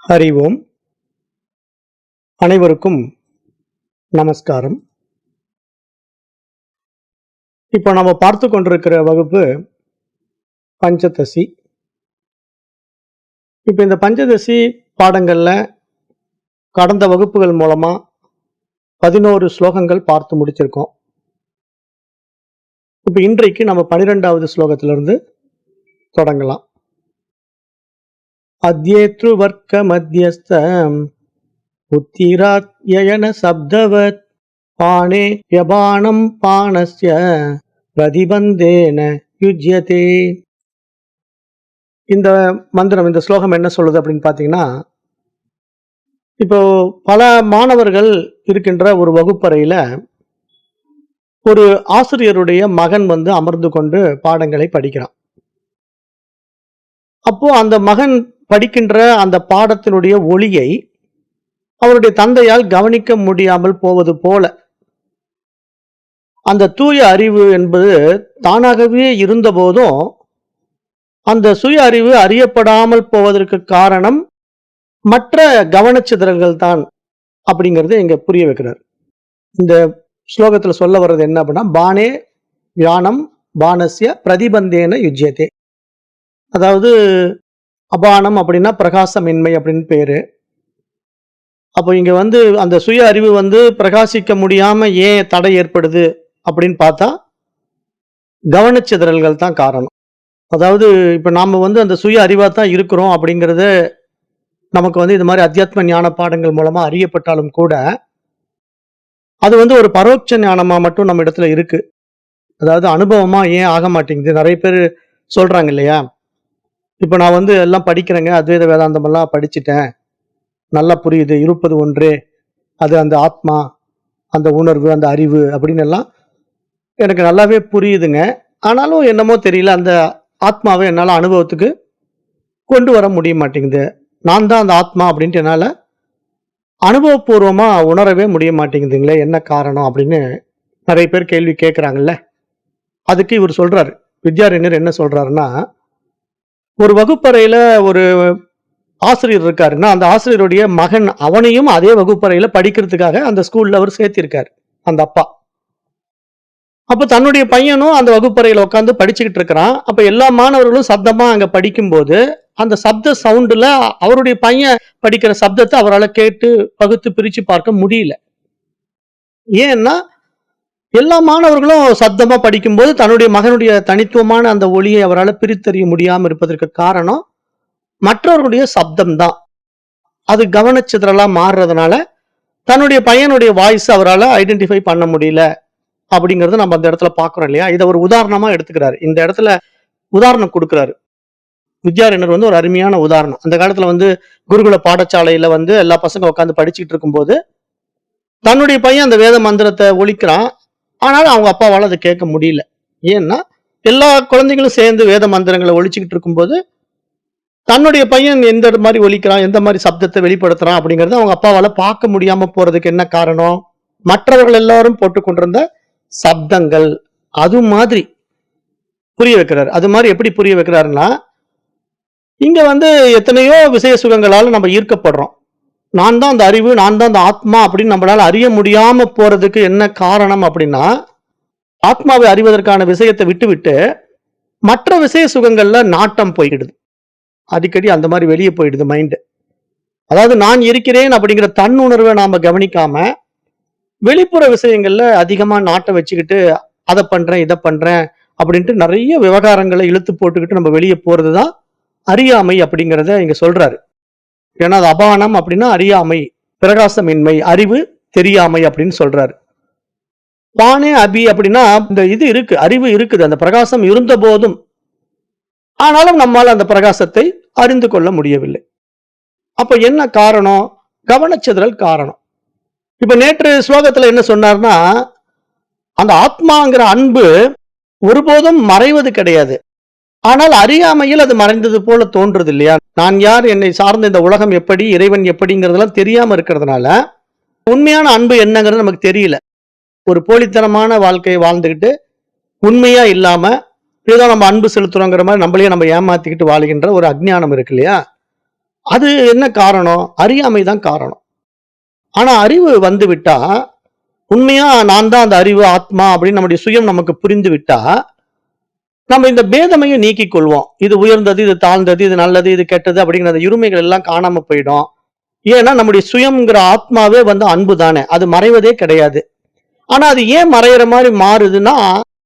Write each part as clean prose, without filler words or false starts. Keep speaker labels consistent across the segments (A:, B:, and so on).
A: ஹரி ஓம். அனைவருக்கும் நமஸ்காரம். இப்போ நம்ம பார்த்து கொண்டிருக்கிற வகுப்பு பஞ்சதசி. இப்போ இந்த பஞ்சதசி பாடங்கள்ல கடந்த வகுப்புகள் மூலமா 11 ஸ்லோகங்கள் பார்த்து முடிச்சிருக்கோம். இப்போ இன்றைக்கு நம்ம 12வது ஸ்லோகத்திலிருந்து தொடங்கலாம். அத்யேத்ரு வர்க்க மத்தியஸ்த உத்திராத்யயன சப்தவத் பாணே யபானம் பாணஸ்ய பிரதிபந்தேன யுஜ்யதே. இந்த மந்திரம், இந்த ஸ்லோகம் என்ன சொல்லுது அப்படின்னு பார்த்தீங்கன்னா, இப்போ பல மாணவர்கள் இருக்கின்ற ஒரு வகுப்பறையில ஒரு ஆசிரியருடைய மகன் அமர்ந்து கொண்டு பாடங்களை படிக்கிறான். அப்போ அந்த மகன் படிக்கின்ற அந்த பாடத்தினுடைய ஒளியை அவருடைய தந்தையால் கவனிக்க முடியாமல் போவது போல, அந்த தூய அறிவு என்பது தானாகவே இருந்த போதும் அந்த சுய அறிவு அறியப்படாமல் போவதற்கு காரணம் மற்ற கவனச்சிதறல்கள் தான் அப்படிங்கறத இங்க புரிய வைக்கிறார். இந்த ஸ்லோகத்துல சொல்ல வர்றது என்ன அப்படின்னா, பானே ஞானம் பானஸ்ய பிரதிபந்தேன யுஜ்யதே. அதாவது அபானம் அப்படின்னா பிரகாசமின்மை அப்படின்னு பேரு. அப்போ இங்க அந்த சுய அறிவு பிரகாசிக்க முடியாம ஏன் தடை ஏற்படுது அப்படின்னு பார்த்தா, கவனச்சிதறல்கள் தான் காரணம். அதாவது இப்ப நாம அந்த சுய அறிவா தான் இருக்கிறோம் அப்படிங்கறத நமக்கு இது மாதிரி அத்தியாத்ம ஞான பாடங்கள் மூலமா அறியப்பட்டாலும் கூட, அது ஒரு பரோட்ச ஞானமா மட்டும் நம்ம இடத்துல இருக்கு. அதாவது அனுபவமா ஏன் ஆக மாட்டேங்குது? நிறைய பேர் சொல்றாங்க இல்லையா, இப்ப நான் எல்லாம் படிக்கிறேங்க, அத்வைத வேதாந்தம் எல்லாம் படிச்சுட்டேன், நல்லா புரியுது, இருப்பது ஒன்றே, அது அந்த ஆத்மா, அந்த உணர்வு, அந்த அறிவு அப்படின்னு எல்லாம் எனக்கு நல்லாவே புரியுதுங்க. ஆனாலும் என்னமோ தெரியல, அந்த ஆத்மாவை என்னால அனுபவத்துக்கு கொண்டு வர முடிய மாட்டேங்குது. நான் தான் அந்த ஆத்மா அப்படின்ட்டு என்னால அனுபவபூர்வமா உணரவே முடிய மாட்டேங்குதுங்களே, என்ன காரணம் அப்படின்னு நிறைய பேர் கேள்வி கேட்கிறாங்கல்ல. அதுக்கு இவர் சொல்றாரு, வித்யாரண்யர் என்ன சொல்றாருன்னா, ஒரு வகுப்பறையில ஒரு ஆசிரியர் இருக்காருன்னா, அந்த ஆசிரியருடைய மகன் அவனையும் அதே வகுப்பறையில படிக்கிறதுக்காக அந்த ஸ்கூல்ல அவர் சேர்த்திருக்காரு அந்த அப்பா. அப்ப தன்னுடைய பையனும் அந்த வகுப்பறையில உட்காந்து படிச்சுக்கிட்டு இருக்கிறான். அப்ப எல்லா மாணவர்களும் சப்தமா அங்க படிக்கும்போது, அந்த சப்த சவுண்டுல அவருடைய பையன் படிக்கிற சப்தத்தை அவரால் கேட்டு பகுத்து பிரிச்சு பார்க்க முடியல. ஏன்னா எல்லா மாணவர்களும் சப்தமா படிக்கும்போது தன்னுடைய மகனுடைய தனித்துவமான அந்த ஒளியை அவரால் பிரித்தறிய முடியாம இருப்பதற்கு காரணம் மற்றவர்களுடைய சப்தம் தான். அது கவனச்சிதறலா மாறுறதுனால தன்னுடைய பையனுடைய வாய்ஸ் அவரால் ஐடென்டிஃபை பண்ண முடியல அப்படிங்கறது நம்ம அந்த இடத்துல பாக்குறோம் இல்லையா. இதை ஒரு உதாரணமா எடுத்துக்கிறாரு. இந்த இடத்துல உதாரணம் கொடுக்கிறாரு வித்யாரண்யர். ஒரு அருமையான உதாரணம். அந்த காலத்துல குருகுல பாடசாலையில எல்லா பசங்க உட்காந்து படிச்சுட்டு இருக்கும்போது தன்னுடைய பையன் அந்த வேத மந்திரத்தை ஒலிக்கிறான். ஆனாலும் அவங்க அப்பாவால் அதை கேட்க முடியல. ஏன்னா எல்லா குழந்தைகளும் சேர்ந்து வேத மந்திரங்களை ஒழிச்சுக்கிட்டு இருக்கும்போது தன்னுடைய பையன் எந்த மாதிரி ஒலிக்கிறான், எந்த மாதிரி சப்தத்தை வெளிப்படுத்துறான் அப்படிங்கறது அவங்க அப்பாவால பார்க்க முடியாம போறதுக்கு என்ன காரணம்? மற்றவர்கள் எல்லாரும் போட்டுக்கொண்டிருந்த சப்தங்கள். அது மாதிரி புரிய வைக்கிறார். அது மாதிரி எப்படி புரிய வைக்கிறாருன்னா, இங்க எத்தனையோ விசய சுகங்களால நம்ம ஈர்க்கப்படுறோம். நான் தான் அந்த அறிவு, நான் தான் அந்த ஆத்மா அப்படின்னு நம்மளால அறிய முடியாம போறதுக்கு என்ன காரணம் அப்படின்னா, ஆத்மாவை அறிவதற்கான விஷயத்தை விட்டு மற்ற விசய சுகங்கள்ல நாட்டம் போயிடுது. அடிக்கடி அந்த மாதிரி வெளியே போயிடுது மைண்ட். அதாவது நான் இருக்கிறேன் அப்படிங்கிற தன்னுணர்வை நாம கவனிக்காம வெளிப்புற விஷயங்கள்ல அதிகமா நாட்டம் வச்சுக்கிட்டு அதை பண்றேன் இதை பண்றேன் அப்படின்ட்டு நிறைய விவகாரங்களை இழுத்து போட்டுக்கிட்டு நம்ம வெளியே போறதுதான் அறியாமை அப்படிங்கிறத இங்க சொல்றாரு. ஏன்னா அது அபானம் அப்படின்னா அறியாமை, பிரகாசமின்மை, அறிவு தெரியாமை அப்படின்னு சொல்றாரு. பானே அபி அப்படின்னா இந்த இது இருக்கு, அறிவு இருக்குது, அந்த பிரகாசம் இருந்த போதும் ஆனாலும் நம்மால் அந்த பிரகாசத்தை அறிந்து கொள்ள முடியவில்லை. அப்ப என்ன காரணம்? கவனச்சிதறல் காரணம். இப்ப நேற்று ஸ்லோகத்துல என்ன சொன்னார்னா, அந்த ஆத்மாங்கிற அன்பு ஒருபோதும் மறைவது கிடையாது. ஆனால் அறியாமையில் அது மறைந்தது போல தோன்றுது இல்லையா. நான் யார், என்னை சார்ந்த இந்த உலகம் எப்படி, இறைவன் எப்படிங்கிறதெல்லாம் தெரியாம இருக்கிறதுனால உண்மையான அன்பு என்னங்கிறது நமக்கு தெரியல. ஒரு போலித்தனமான வாழ்க்கையை வாழ்ந்துகிட்டு உண்மையா இல்லாம ஏதோ நம்ம அன்பு செலுத்துறோங்கிற மாதிரி நம்மளையே நம்ம ஏமாத்திக்கிட்டு வாழ்கின்ற ஒரு அஜ்ஞானம் இருக்கு இல்லையா. அது என்ன காரணம்? அறியாமை தான் காரணம். ஆனா அறிவு வந்து விட்டா, உண்மையா நான் தான் அந்த அறிவு, ஆத்மா அப்படின்னு நம்முடைய சுயம் நமக்கு புரிந்து விட்டா, நம்ம இந்த பேதமையை நீக்கிக் கொள்வோம். இது உயர்ந்தது, இது தாழ்ந்தது, இது நல்லது, இது கெட்டது அப்படிங்கிற அந்த இருமைகள் எல்லாம் காணாம போயிடும். ஏன்னா நம்முடைய சுயம்ங்கிற ஆத்மாவே வந்து அன்பு தானே. அது மறைவதே கிடையாது. ஆனா அது ஏன் மறையிற மாதிரி மாறுதுன்னா,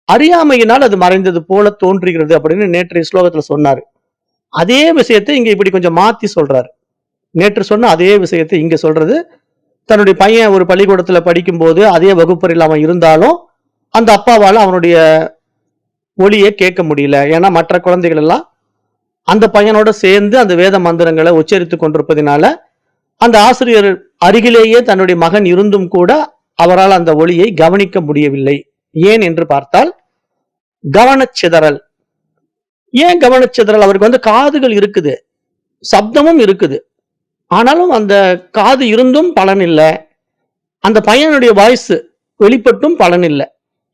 A: அறியாமையினால் அது மறைந்தது போல தோன்றுகிறது அப்படின்னு நேற்றைய ஸ்லோகத்துல சொன்னாரு. அதே விஷயத்தை இங்க இப்படி கொஞ்சம் மாத்தி சொல்றாரு. நேற்று சொன்ன அதே விஷயத்தை இங்க சொல்றது, தன்னுடைய பையன் ஒரு பள்ளிக்கூடத்துல படிக்கும்போது அதே வகுப்பறையில் அவன் இருந்தாலும், அந்த அப்பாவால அவனுடைய ஒலியை கேட்க முடியல. ஏன்னா மற்ற குழந்தைகள் எல்லாம் அந்த பையனோட சேர்ந்து அந்த வேத மந்திரங்களை உச்சரித்துக் கொண்டிருப்பதினால, அந்த ஆசிரியர் அருகிலேயே தன்னுடைய மகன் இருந்தும் கூட அவரால் அந்த ஒலியை கவனிக்க முடியவில்லை. ஏன் என்று பார்த்தால், கவனச்சிதறல். ஏன் கவனச்சிதறல்? அவருக்கு வந்து காதுகள் இருக்குது, சப்தமும் இருக்குது. ஆனாலும் அந்த காது இருந்தும் பலன் இல்ல. அந்த பையனுடைய வாய்ஸ் வெளிப்பட்டும் பலன் இல்ல.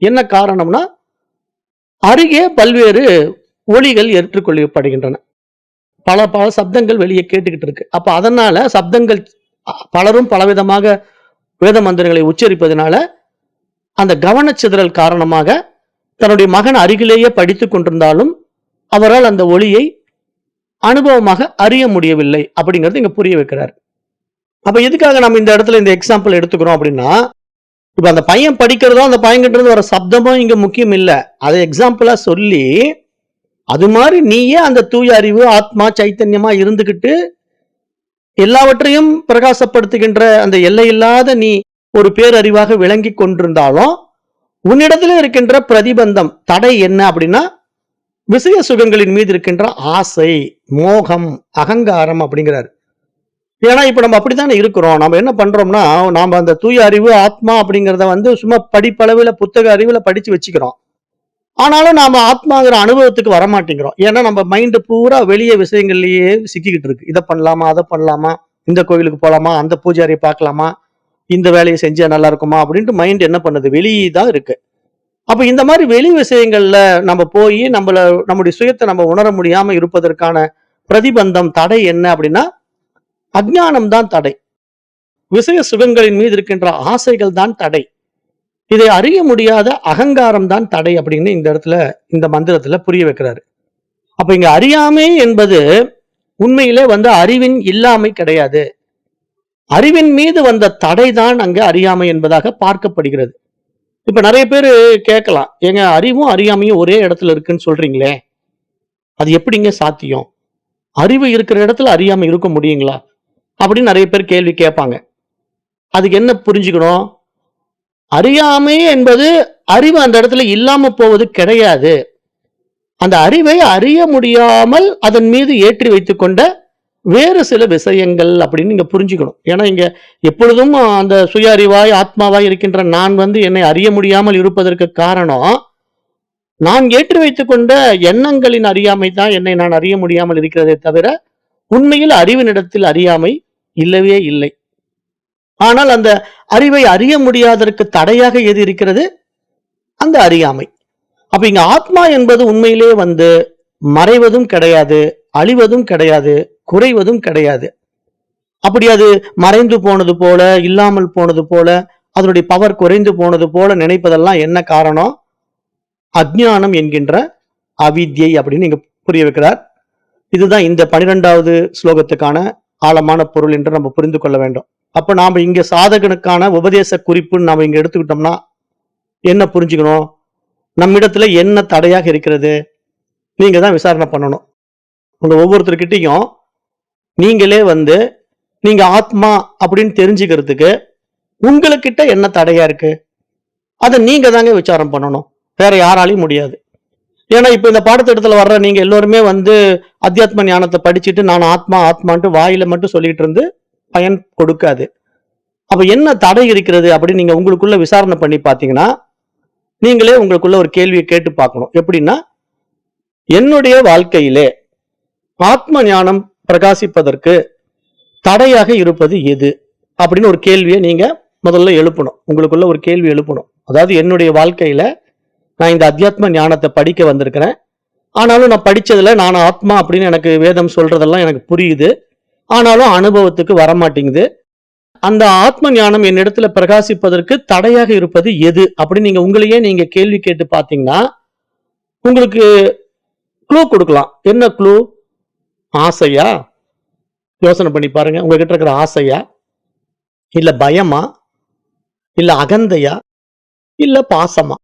A: என்ன காரணம்னா, அருகே பல்வேறு ஒலிகள் ஏற்றுக்கொள்ளப்படுகின்றன. பல பல சப்தங்கள் வெளியே கேட்டுக்கிட்டு இருக்கு. அப்ப அதனால சப்தங்கள் பலரும் பலவிதமாக வேத மந்திரங்களை உச்சரிப்பதனால, அந்த கவனச்சிதறல் காரணமாக தன்னுடைய மகன் அருகிலேயே படித்துக் கொண்டிருந்தாலும் அவரால் அந்த ஒலியை அனுபவமாக அறிய முடியவில்லை அப்படிங்கறது இங்க புரிய வைக்கிறார். அப்ப எதுக்காக நம்ம இந்த இடத்துல இந்த எக்ஸாம்பிள் எடுத்துக்கிறோம் அப்படின்னா, இப்ப அந்த பையன் படிக்கிறதோ அந்த பையன்கிட்ட இருந்து வர சப்தமோ இங்க முக்கியம் இல்ல. அதை எக்ஸாம்பிளா சொல்லி, அது மாதிரி நீயே அந்த தூய அறிவு, ஆத்மா, சைத்தன்யமா இருந்துகிட்டு எல்லாவற்றையும் பிரகாசப்படுத்துகின்ற அந்த எல்லையில்லாத நீ ஒரு பேரறிவாக விளங்கி கொண்டிருந்தாலும், உன்னிடத்துல இருக்கின்ற பிரதிபந்தம், தடை என்ன அப்படின்னா, விஷய சுகங்களின் மீது இருக்கின்ற ஆசை, மோகம், அகங்காரம் அப்படிங்கிறார். ஏன்னா இப்ப நம்ம அப்படித்தானே இருக்கிறோம். நம்ம என்ன பண்றோம்னா, நாம அந்த தூய அறிவு, ஆத்மா அப்படிங்கிறத வந்து சும்மா படிப்பளவுல புத்தக அறிவுல படிச்சு வச்சுக்கிறோம். ஆனாலும் நாம ஆத்மாங்கிற அனுபவத்துக்கு வரமாட்டேங்கிறோம். ஏன்னா நம்ம மைண்ட் பூரா வெளிய விஷயங்கள்லயே சிக்கிக்கிட்டு இருக்கு. இதை பண்ணலாமா, அதை பண்ணலாமா, இந்த கோயிலுக்கு போலாமா, அந்த பூஜாரியை பார்க்கலாமா, இந்த வேலையை செஞ்சா நல்லா இருக்குமா அப்படின்ட்டு மைண்ட் என்ன பண்ணுது, வெளியே தான் இருக்கு. அப்ப இந்த மாதிரி வெளி விஷயங்கள்ல நம்ம போய் நம்முடைய சுயத்தை நம்ம உணர முடியாம இருப்பதற்கான பிரதிபந்தம், தடை என்ன அப்படின்னா, அஞ்ஞானம் தான் தடை. விஷய சுகங்களின் மீது இருக்கின்ற ஆசைகள் தான் தடை. இதை அறிய முடியாத அகங்காரம் தான் தடை அப்படின்னு இந்த இடத்துல, இந்த மந்திரத்துல புரிய வைக்கிறாரு. அப்ப இங்க அறியாமை என்பது உண்மையிலே வந்து அறிவின் இல்லாமை கிடையாது. அறிவின் மீது வந்த தடைதான் அங்க அறியாமை என்பதாக பார்க்கப்படுகிறது. இப்ப நிறைய பேரு கேட்கலாம், ஏங்க அறிவும் அறியாமையும் ஒரே இடத்துல இருக்குன்னு சொல்றீங்களே, அது எப்படிங்க சாத்தியம்? அறிவு இருக்கிற இடத்துல அறியாமை இருக்க முடியுங்களா அப்படின்னு நிறைய பேர் கேள்வி கேட்பாங்க. அதுக்கு என்ன புரிஞ்சுக்கணும்? அறியாமை என்பது அறிவு அந்த இடத்துல இல்லாம போவது கிடையாது. அந்த அறிவை அறிய முடியாமல் அதன் மீது ஏற்றி வைத்துக் கொண்ட வேறு சில விஷயங்கள் அப்படின்னு நீங்க புரிஞ்சுக்கணும். ஏன்னா இங்க எப்பொழுதும் அந்த சுய அறிவாய், ஆத்மாவாய் இருக்கின்ற நான் வந்து என்னை அறிய முடியாமல் இருப்பதற்கு காரணம், நான் ஏற்றி வைத்துக் கொண்ட எண்ணங்களின் அறியாமை தான் என்னை நான் அறிய முடியாமல் இருக்கிறதே தவிர, உண்மையில் அறிவினிடத்தில் அறியாமை இல்லவே இல்லை. ஆனால் அந்த அறிவை அறிய முடியாததற்கு தடையாக எது இருக்கிறது? அந்த அறியாமை. அப்ப இங்க ஆத்மா என்பது உண்மையிலே வந்து மறைவதும் கிடையாது, அழிவதும் கிடையாது, குறைவதும் கிடையாது. அப்படி அது மறைந்து போனது போல, இல்லாமல் போனது போல, அதனுடைய பவர் குறைந்து போனது போல நினைப்பதெல்லாம் என்ன காரணம்? அஞ்ஞானம் என்கின்ற அவித்யை அப்படின்னு இங்க புரிய வைக்கிறார். இதுதான் இந்த 12வது ஸ்லோகத்துக்கான ஆழமான பொருள் என்று நம்ம புரிந்து கொள்ள வேண்டும். அப்ப நாம இங்க சாதகனுக்கான உபதேச குறிப்புன்னு நாம இங்க எடுத்துக்கிட்டோம்னா என்ன புரிஞ்சுக்கணும்? நம்மிடத்துல என்ன தடையாக இருக்கிறது? நீங்க தான் விசாரணை பண்ணணும். உங்க ஒவ்வொருத்தர்கிட்டையும் நீங்களே வந்து நீங்க ஆத்மா அப்படின்னு தெரிஞ்சுக்கிறதுக்கு உங்களுக்கிட்ட என்ன தடையா இருக்கு? அதை நீங்க தாங்க விசாரம் பண்ணணும். வேற யாராலையும் முடியாது. ஏன்னா இப்ப இந்த பாடத்திட்டத்துல வர்ற நீங்க எல்லோருமே வந்து அத்தியாத்ம ஞானத்தை படிச்சுட்டு நான் ஆத்மா ஆத்மான்ட்டு வாயில மட்டும் சொல்லிட்டு இருந்து பயன் கொடுக்காது. அப்ப என்ன தடை இருக்கிறது அப்படின்னு நீங்க உங்களுக்குள்ள விசாரணை பண்ணி பாத்தீங்கன்னா, நீங்களே உங்களுக்குள்ள ஒரு கேள்வியை கேட்டு பார்க்கணும். எப்படின்னா, என்னுடைய வாழ்க்கையிலே ஆத்ம ஞானம் பிரகாசிப்பதற்கு தடையாக இருப்பது எது அப்படின்னு ஒரு கேள்வியை நீங்க முதல்ல எழுப்பணும். உங்களுக்குள்ள ஒரு கேள்வி எழுப்பணும். அதாவது என்னுடைய வாழ்க்கையில நான் இந்த அத்தியாத்ம ஞானத்தை படிக்க வந்திருக்கிறேன். ஆனாலும் நான் படிச்சதுல நான் ஆத்மா அப்படின்னு எனக்கு வேதம் சொல்றதெல்லாம் எனக்கு புரியுது. ஆனாலும் அனுபவத்துக்கு வரமாட்டேங்குது. அந்த ஆத்ம ஞானம் என்னிடத்துல பிரகாசிப்பதற்கு தடையாக இருப்பது எது அப்படின்னு நீங்க உங்களையே நீங்க கேள்வி கேட்டு பார்த்தீங்கன்னா, உங்களுக்கு க்ளூ கொடுக்கலாம். என்ன க்ளூ? ஆசையா? யோசனை பண்ணி பாருங்க. உங்ககிட்ட இருக்கிற ஆசையா? இல்ல பயமா? இல்ல அகந்தையா? இல்ல பாசமா?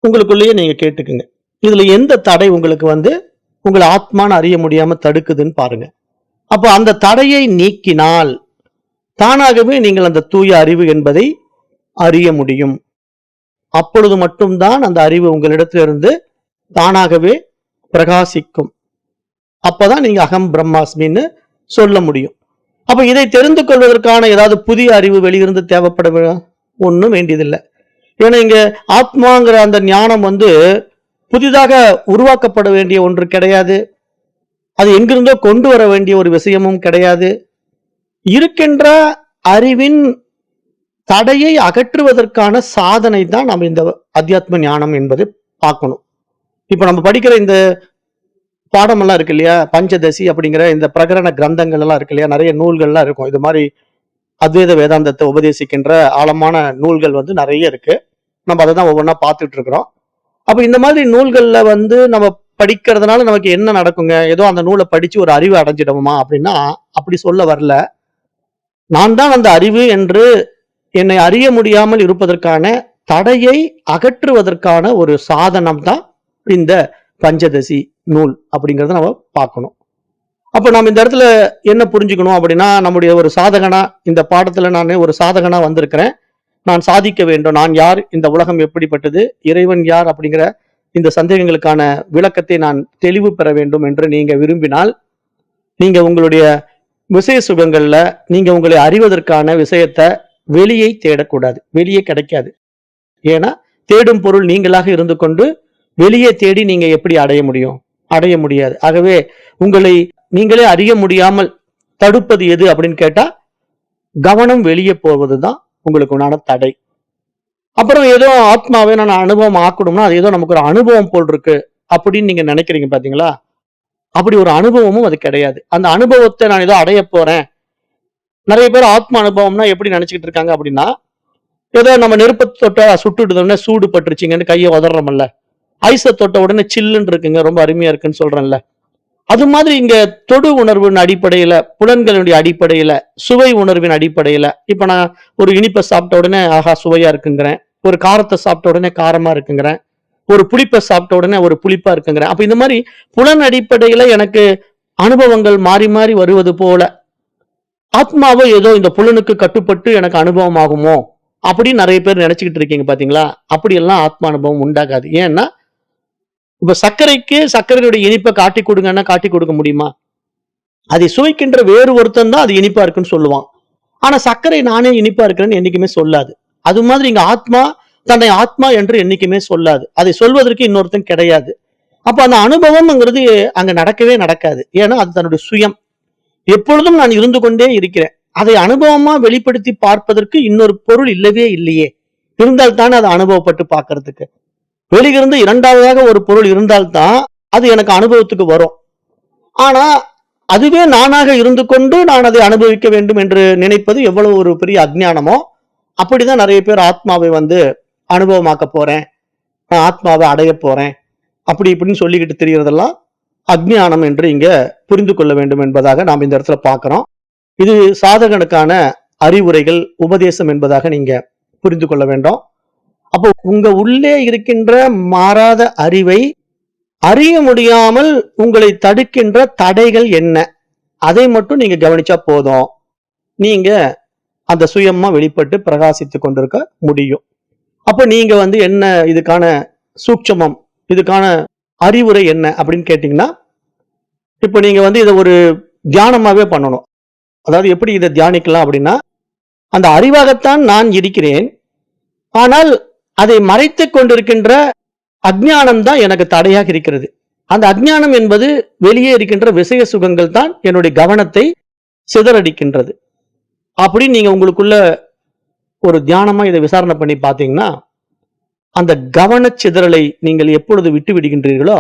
A: உங்களுக்குள்ளேயே நீங்க கேட்டுக்குங்க. இதுல எந்த தடை உங்களுக்கு உங்கள ஆத்மான்னு அறிய முடியாம தடுக்குதுன்னு பாருங்க. அப்போ அந்த தடையை நீக்கினால் தானாகவே நீங்கள் அந்த தூய அறிவு என்பதை அறிய முடியும். அப்பொழுது மட்டும்தான் அந்த அறிவு உங்களிடத்திலிருந்து தானாகவே பிரகாசிக்கும். அப்பதான் நீங்க அகம் பிரம்மாஸ்மின்னு சொல்ல முடியும். அப்ப இதை தெரிந்து கொள்வதற்கான ஏதாவது புதிய அறிவு வெளியிருந்து தேவைப்பட ஒன்றும் வேண்டியதில்லை. ஏன்னா இங்க ஆத்மாங்கிற அந்த ஞானம் புதிதாக உருவாக்கப்பட வேண்டிய ஒன்று கிடையாது. அது எங்கிருந்தோ கொண்டு வர வேண்டிய ஒரு விஷயமும் கிடையாது. இருக்கின்ற அறிவின் தடையை அகற்றுவதற்கான சாதனை தான் நம்ம இந்த அத்தியாத்ம ஞானம் என்பது பார்க்கணும். இப்ப நம்ம படிக்கிற இந்த பாடமெல்லாம் இருக்கு இல்லையா, பஞ்சதசி அப்படிங்கிற இந்த பிரகரண கிரந்தங்கள் எல்லாம் இருக்கு இல்லையா, நிறைய நூல்கள்லாம் இருக்கும். இது மாதிரி அத்வைத வேதாந்தத்தை உபதேசிக்கின்ற ஆழமான நூல்கள் நிறைய இருக்கு. நம்ம அதை தான் ஒவ்வொன்றா பார்த்துட்டு இருக்கிறோம். அப்ப இந்த மாதிரி நூல்கள்ல நம்ம படிக்கிறதுனால நமக்கு என்ன நடக்குங்க? ஏதோ அந்த நூலை படிச்சு ஒரு அறிவு அடைஞ்சிடுவோமா அப்படின்னா அப்படி சொல்ல வரல. நான் தான் அந்த அறிவு என்று என்னை அறிய முடியாமல் இருப்பதற்கான தடையை அகற்றுவதற்கான ஒரு சாதனம் தான் இந்த பஞ்சதசி நூல் அப்படிங்கறத நம்ம பார்க்கணும். அப்ப நம்ம இந்த இடத்துல என்ன புரிஞ்சுக்கணும் அப்படின்னா, நம்முடைய ஒரு சாதகனா, இந்த பாடத்துல நான் ஒரு சாதகனா வந்திருக்கிறேன். நான் சாதிக்க வேண்டும். நான் யார்? இந்த உலகம் எப்படிப்பட்டது? இறைவன் யார்? அப்படிங்கிற இந்த சந்தேகங்களுக்கான விளக்கத்தை நான் தெளிவு பெற வேண்டும் என்று நீங்க விரும்பினால், நீங்க உங்களுடைய விஷய சுகங்கள்ல நீங்க உங்களை அறிவதற்கான விஷயத்தை வெளியே தேடக்கூடாது. வெளியே கிடைக்காது. ஏன்னா தேடும் பொருள் நீங்களாக இருந்து கொண்டு வெளியே தேடி நீங்க எப்படி அடைய முடியும்? அடைய முடியாது. ஆகவே உங்களை நீங்களே அறிய முடியாமல் தடுப்பது எது அப்படின்னு கேட்டா, கவனம் வெளியே போவதுதான் உங்களுக்கு உண்டான தடை. அப்புறம் ஏதோ ஆத்மாவை நான் அனுபவம் ஆக்கணும்னா அது ஏதோ நமக்கு ஒரு அனுபவம் போல் இருக்கு அப்படின்னு நீங்க நினைக்கிறீங்க பாத்தீங்களா? அப்படி ஒரு அனுபவமும் அது கிடையாது. அந்த அனுபவத்தை நான் ஏதோ அடைய போறேன். நிறைய பேர் ஆத்ம அனுபவம்னா எப்படி நினைச்சுக்கிட்டு இருக்காங்க அப்படின்னா, ஏதோ நம்ம நெருப்பை தொட்ட சுட்டுடுதோடனே சூடு பட்டுருச்சிங்கன்னு கையை உதறோம்ல, ஐஸை தொட்ட உடனே சில்லுன்னு இருக்குங்க, ரொம்ப அருமையா இருக்குன்னு சொல்றேன்ல. அது மாதிரி இங்க தொடு உணர்வின் அடிப்படையில, புலன்களுடைய அடிப்படையில, சுவை உணர்வின் அடிப்படையில, இப்ப நான் ஒரு இனிப்பை சாப்பிட்ட உடனே ஆஹா சுவையா இருக்குங்கிறேன், ஒரு காரத்தை சாப்பிட்ட உடனே காரமா இருக்குங்கிறேன், ஒரு புளிப்பை சாப்பிட்ட உடனே ஒரு புளிப்பா இருக்குங்கிறேன். அப்ப இந்த மாதிரி புலன் அடிப்படையில எனக்கு அனுபவங்கள் மாறி மாறி வருவது போல ஆத்மாவோ ஏதோ இந்த புலனுக்கு கட்டுப்பட்டு எனக்கு அனுபவம் ஆகுமோ அப்படின்னு நிறைய பேர் நினைச்சுக்கிட்டு இருக்கீங்க பாத்தீங்களா? அப்படியெல்லாம் ஆத்மா அனுபவம் உண்டாகாது. ஏன்னா இப்ப சர்க்கரைக்கு சர்க்கரையுடைய இனிப்பை காட்டி கொடுங்கன்னா காட்டி கொடுக்க முடியுமா? அதை சுவைக்கின்ற வேறு ஒருத்தன் தான் அது இனிப்பா இருக்குன்னு சொல்லுவான். ஆனா சர்க்கரை நானே இனிப்பா இருக்கிறேன்னு என்னைக்குமே சொல்லாது. அது மாதிரி இங்க ஆத்மா தன்னை ஆத்மா என்று என்னைக்குமே சொல்லாது. அதை சொல்வதற்கு இன்னொருத்தன் கிடையாது. அப்ப அந்த அனுபவம்ங்கிறது அங்க நடக்கவே நடக்காது. ஏன்னா அது தன்னுடைய சுயம். எப்பொழுதும் நான் இருந்து கொண்டே இருக்கிறேன். அதை அனுபவமா வெளிப்படுத்தி பார்ப்பதற்கு இன்னொரு பொருள் இல்லவே இல்லையே. இருந்தால்தான் அதை அனுபவப்பட்டு பார்க்கறதுக்கு. வெளியிருந்து இரண்டாவதாக ஒரு பொருள் இருந்தால்தான் அது எனக்கு அனுபவத்துக்கு வரும். ஆனா அதுவே நானாக இருந்து கொண்டு நான் அதை அனுபவிக்க வேண்டும் என்று நினைப்பது எவ்வளவு ஒரு பெரிய அஜ்ஞானமோ, அப்படிதான் நிறைய பேர் ஆத்மாவை அனுபவமாக்க போறேன், நான் ஆத்மாவை அடைய போறேன் அப்படி இப்படின்னு சொல்லிக்கிட்டு தெரியறதெல்லாம் அஜ்ஞானம் என்று இங்க புரிந்து கொள்ள வேண்டும் என்பதாக நாம் இந்த இடத்துல பார்க்கிறோம். இது சாதகனுக்கான அறிவுரைகள், உபதேசம் என்பதாக நீங்க புரிந்து கொள்ள வேண்டும். அப்போ உங்க உள்ளே இருக்கின்ற மாறாத அறிவை அறிய முடியாமல் உங்களை தடுக்கின்ற தடைகள் என்ன, அதை மட்டும் நீங்க கவனிச்சா போதும். நீங்க அந்த சுயமா வெளிப்பட்டு பிரகாசித்துக் கொண்டிருக்க முடியும். அப்ப நீங்க என்ன இதுக்கான சூட்சமம், இதுக்கான அறிவுரை என்ன அப்படின்னு கேட்டீங்கன்னா, இப்ப நீங்க இதை ஒரு தியானமாவே பண்ணணும். அதாவது எப்படி இதை தியானிக்கலாம் அப்படின்னா, அந்த அறிவாகத்தான் நான் இருக்கிறேன், ஆனால் அதை மறைத்துக் கொண்டிருக்கின்ற அஜ்ஞானம் தான் எனக்கு தடையாக இருக்கிறது. அந்த அஜ்ஞானம் என்பது வெளியே இருக்கின்ற விஷய சுகங்கள் தான் என்னுடைய கவனத்தை சிதறடிக்கின்றது. அப்படின்னு நீங்க உங்களுக்குள்ள ஒரு தியானமா இதை விசாரணை பண்ணி பார்த்தீங்கன்னா, அந்த கவன சிதறலை நீங்கள் எப்பொழுது விட்டு விடுகின்றீர்களோ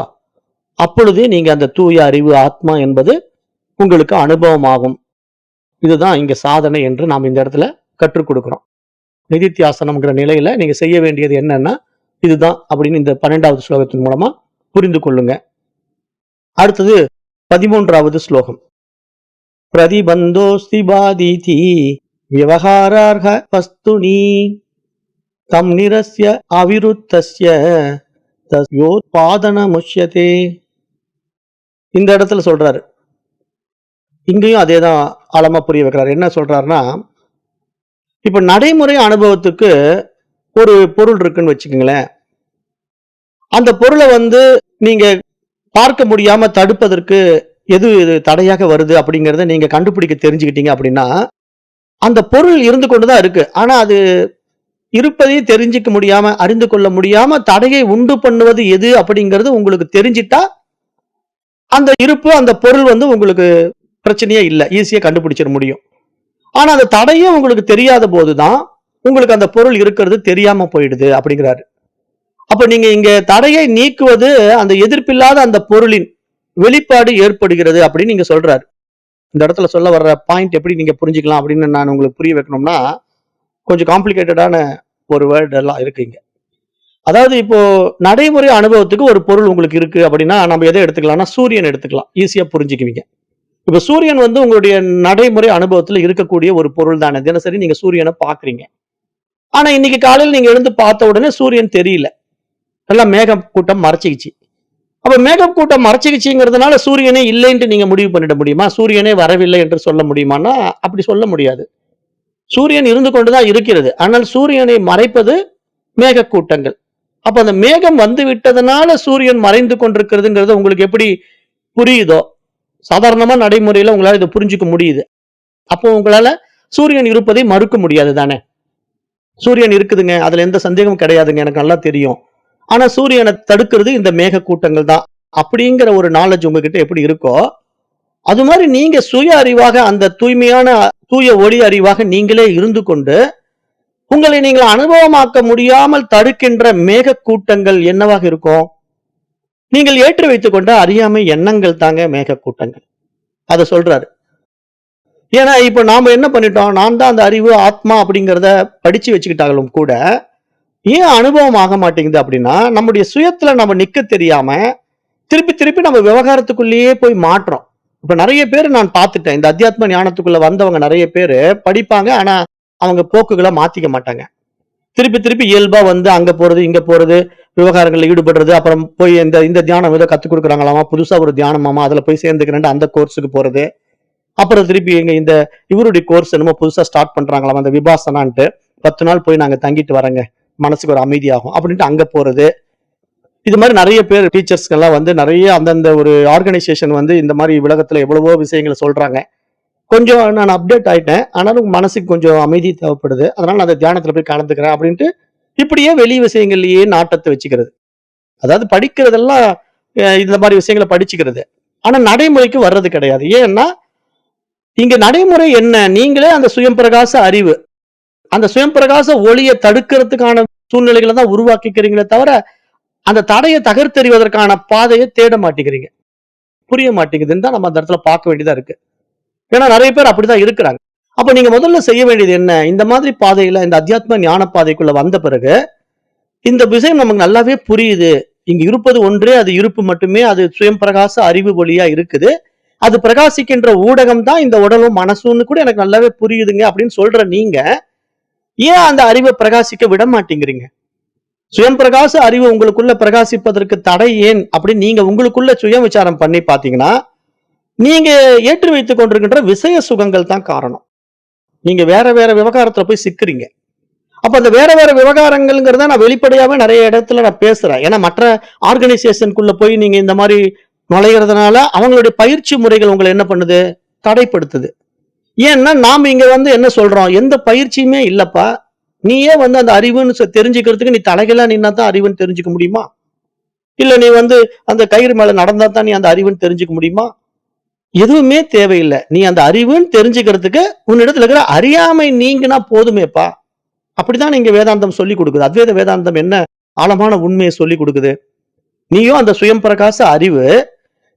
A: அப்பொழுதே நீங்க அந்த தூய அறிவு ஆத்மா என்பது உங்களுக்கு அனுபவமாகும். இதுதான் இங்க சாதனை என்று நாம் இந்த இடத்துல கற்றுக் கொடுக்கிறோம். நிதித்தியாசனம்ங்கிற நிலையில நீங்க செய்ய வேண்டியது என்னன்னா இதுதான் அப்படின்னு இந்த 12வது ஸ்லோகத்தின் மூலமா புரிந்து கொள்ளுங்க. அடுத்தது 13வது ஸ்லோகம். பிரதிபந்தோஸ்தி பாதீதி விவகாரார்ஹ வஸ்துனி தம் நிரஸ்ய அவிருத்தஸ்ய தஸ்யோத்பாதனமுஷ்யதே. இந்த இடத்துல சொல்றாரு. இங்கேயும் அதேதான் ஆழமா புரிய வைக்கிறாரு. என்ன சொல்றாருன்னா, இப்ப நடைமுறை அனுபவத்துக்கு ஒரு பொருள் இருக்குன்னு வச்சுக்கோங்களேன். அந்த பொருளை நீங்க பார்க்க முடியாம தடுப்பதற்கு எது தடையாக வருது அப்படிங்கறத நீங்க கண்டுபிடிக்க தெரிஞ்சுக்கிட்டீங்க அப்படின்னா, அந்த பொருள் இருந்து கொண்டுதான் இருக்கு. ஆனா அது இருப்பதையும் தெரிஞ்சுக்க முடியாம, அறிந்து கொள்ள முடியாம தடையை உண்டு பண்ணுவது எது அப்படிங்கிறது உங்களுக்கு தெரிஞ்சிட்டா, அந்த இருப்பு அந்த பொருள் உங்களுக்கு பிரச்சனையே இல்லை, ஈஸியா கண்டுபிடிச்சிட முடியும். ஆனா அந்த தடையே உங்களுக்கு தெரியாத போதுதான் உங்களுக்கு அந்த பொருள் இருக்கிறது தெரியாம போயிடுது அப்படிங்கிறாரு. அப்ப நீங்க இங்க தடையை நீக்குவது அந்த எதிர்ப்பில்லாத அந்த பொருளின் வெளிப்பாடு ஏற்படுகிறது அப்படின்னு நீங்க சொல்றாரு. இந்த இடத்துல சொல்ல வர்ற பாயிண்ட் எப்படி நீங்க புரிஞ்சுக்கலாம் அப்படின்னு நான் உங்களுக்கு புரிய வைக்கணும்னா, கொஞ்சம் காம்ப்ளிகேட்டடான ஒரு வேர்ட் எல்லாம் இருக்குங்க. அதாவது இப்போ நடைமுறை அனுபவத்துக்கு ஒரு பொருள் உங்களுக்கு இருக்கு அப்படின்னா நம்ம எதை எடுத்துக்கலாம்னா சூரியன் எடுத்துக்கலாம், ஈஸியா புரிஞ்சுக்குவீங்க. இப்ப சூரியன் உங்களுடைய நடைமுறை அனுபவத்துல இருக்கக்கூடிய ஒரு பொருள் தானே. தினசரி நீங்க சூரியனை பாக்குறீங்க. ஆனா இன்னைக்கு காலையில் நீங்க எழுந்து பார்த்த உடனே சூரியன் தெரியல, எல்லாம் மேக கூட்டம் மறைச்சிக்கிச்சு. அப்ப மேக கூட்டம் மறைச்சிக்கிச்சுங்கிறதுனால சூரியனே இல்லைன்னு நீங்க முடிவு பண்ணிட முடியுமா? சூரியனே வரவில்லை என்று சொல்ல முடியுமான்னா அப்படி சொல்ல முடியாது. சூரியன் இருந்து கொண்டுதான் இருக்கிறது. ஆனால் சூரியனை மறைப்பது மேக கூட்டங்கள். அப்ப அந்த மேகம் வந்து விட்டதுனால சூரியன் மறைந்து கொண்டிருக்கிறதுங்கிறது உங்களுக்கு எப்படி புரியுதோ, சாதாரணமா நடைமுறையில உங்களால இதை புரிஞ்சுக்க முடியுது. அப்போ உங்களால சூரியன் இருப்பதை மறுக்க முடியாது தானே. சூரியன் இருக்குதுங்க, அதுல எந்த சந்தேகமும் கிடையாதுங்க, எனக்கு நல்லா தெரியும். ஆனா சூரியனை தடுக்கிறது இந்த மேக கூட்டங்கள் தான் அப்படிங்கிற ஒரு நாலேஜ் உங்ககிட்ட எப்படி இருக்கோ, அது மாதிரி நீங்க சுய அறிவாக அந்த தூய்மையான தூய ஒளி அறிவாக நீங்களே இருந்து கொண்டு உங்களை நீங்கள் அனுபவமாக்க முடியாமல் தடுக்கின்ற மேக கூட்டங்கள் என்னவாக இருக்கும்? நீங்கள் ஏற்றி வைத்துக் கொண்ட அறியாமை எண்ணங்கள் தாங்க மேக கூட்டங்கள். அதை சொல்றாரு. ஏன்னா இப்ப நாம என்ன பண்ணிட்டோம், நான் தான் அந்த அறிவு ஆத்மா அப்படிங்கிறத படிச்சு வச்சுக்கிட்டாலும் கூட ஏன் அனுபவம் ஆக மாட்டேங்குது அப்படின்னா, நம்முடைய சுயத்துல நம்ம நிக்க தெரியாம திருப்பி திருப்பி நம்ம விவகாரத்துக்குள்ளேயே போய் மாற்றோம். இப்ப நிறைய பேர் நான் பார்த்துட்டேன், இந்த அத்தியாத்ம ஞானத்துக்குள்ள வந்தவங்க நிறைய பேரு படிப்பாங்க, ஆனா அவங்க போக்குகளை மாத்திக்க மாட்டாங்க. திருப்பி திருப்பி இயல்பா அங்க போறது இங்க போறது, விவகாரங்கள்ல ஈடுபடுறது, அப்புறம் போய் இந்த இந்த தியானம் ஏதோ கத்துக் கொடுக்குறாங்களாமா, புதுசா ஒரு தியானமாமா, அதுல போய் சேர்ந்துக்கிறேன் அந்த கோர்ஸுக்கு போறது. அப்புறம் திருப்பி எங்க இந்த இவருடைய கோர்ஸ் என்னமோ புதுசா ஸ்டார்ட் பண்றாங்களாமா, அந்த விபாசனான்ட்டு 10 நாள் போய் நாங்க தங்கிட்டு வரேங்க, மனசுக்கு ஒரு அமைதியாகும் அப்படின்ட்டு அங்க போறது. இது மாதிரி நிறைய பேர் டீச்சர்ஸ்க்கெல்லாம் நிறைய அந்தந்த ஒரு ஆர்கனைசேஷன் இந்த மாதிரி உலகத்துல எவ்வளவோ விஷயங்களை சொல்றாங்க. கொஞ்சம் நான் அப்டேட் ஆயிட்டேன், ஆனாலும் மனசுக்கு கொஞ்சம் அமைதி தேவைப்படுது, அதனால நான் அந்த தியானத்துல போய் கலந்துக்கிறேன் அப்படின்ட்டு இப்படியே வெளி விஷயங்கள்லயே நாட்டத்தை வச்சுக்கிறது. அதாவது படிக்கிறதெல்லாம் இந்த மாதிரி விஷயங்களை படிச்சுக்கிறது, ஆனா நடைமுறைக்கு வர்றது கிடையாது. ஏன்னா இங்க நடைமுறை என்ன, நீங்களே அந்த சுயம் பிரகாச அறிவு, அந்த சுயம் பிரகாச ஒளியை தடுக்கிறதுக்கான சூழ்நிலைகளை தான் உருவாக்கிக்கிறீங்களே தவிர அந்த தடையை தகர்த்தெறிவதற்கான பாதையை தேட மாட்டேங்கிறீங்க. புரிய மாட்டேங்குதுன்னு தான் நம்ம அந்த இடத்துல பார்க்க வேண்டியதா இருக்கு. ஏன்னா நிறைய பேர் அப்படிதான் இருக்கிறாங்க. அப்ப நீங்க முதல்ல செய்ய வேண்டியது என்ன, இந்த மாதிரி பாதையில இந்த அத்தியாத்ம ஞான பாதைக்குள்ள வந்த பிறகு இந்த விஷயம் நமக்கு நல்லாவே புரியுது. இங்க இருப்பது ஒன்றே, அது இருப்பு மட்டுமே, அது சுயம் பிரகாச அறிவு ஒளியா இருக்குது, அது பிரகாசிக்கின்ற ஊடகம் தான் இந்த உடலும் மனசுன்னு கூட எனக்கு நல்லாவே புரியுதுங்க அப்படின்னு சொல்ற நீங்க ஏன் அந்த அறிவை பிரகாசிக்க விட மாட்டேங்கிறீங்க? சுயம் பிரகாச அறிவு உங்களுக்குள்ள பிரகாசிப்பதற்கு தடை ஏன் அப்படின்னு நீங்க உங்களுக்குள்ள சுய விசாரம் பண்ணி பாத்தீங்கன்னா, நீங்க ஏற்றி வைத்துக் கொண்டிருக்கின்ற விஷய சுகங்கள் தான் காரணம். நீங்க வேற வேற விவகாரத்துல போய் சிக்கிறீங்க. அப்ப அந்த வேற வேற விவகாரங்கள்ங்கிறத நான் வெளிப்படையாவே நிறைய இடத்துல நான் பேசுறேன். ஏன்னா மற்ற ஆர்கனைசேஷனுக்குள்ள போய் நீங்க இந்த மாதிரி நுழைகிறதுனால அவங்களுடைய பயிற்சி முறைகள் உங்களை என்ன பண்ணுது, தடைப்படுத்துது. ஏன்னா நாம இங்க என்ன சொல்றோம், எந்த பயிற்சியுமே இல்லப்பா, நீயே அந்த அறிவுன்னு தெரிஞ்சுக்கிறதுக்கு நீ தலைகளா நின்னா தான் அறிவுன்னு தெரிஞ்சுக்க முடியுமா? இல்ல நீ அந்த கயிறு மேல நடந்தா தான் நீ அந்த அறிவுன்னு தெரிஞ்சுக்க முடியுமா? எதுவுமே தேவையில்லை. நீ அந்த அறிவுன்னு தெரிஞ்சுக்கிறதுக்கு உன்னிடத்துல இருக்கிற அறியாமை நீங்கினா போதுமேப்பா. அப்படிதான் நீங்க வேதாந்தம் சொல்லி கொடுக்குது. அத்வைத வேதாந்தம் என்ன ஆழமான உண்மையை சொல்லி கொடுக்குது. நீயும் அந்த சுயம் பிரகாச அறிவு,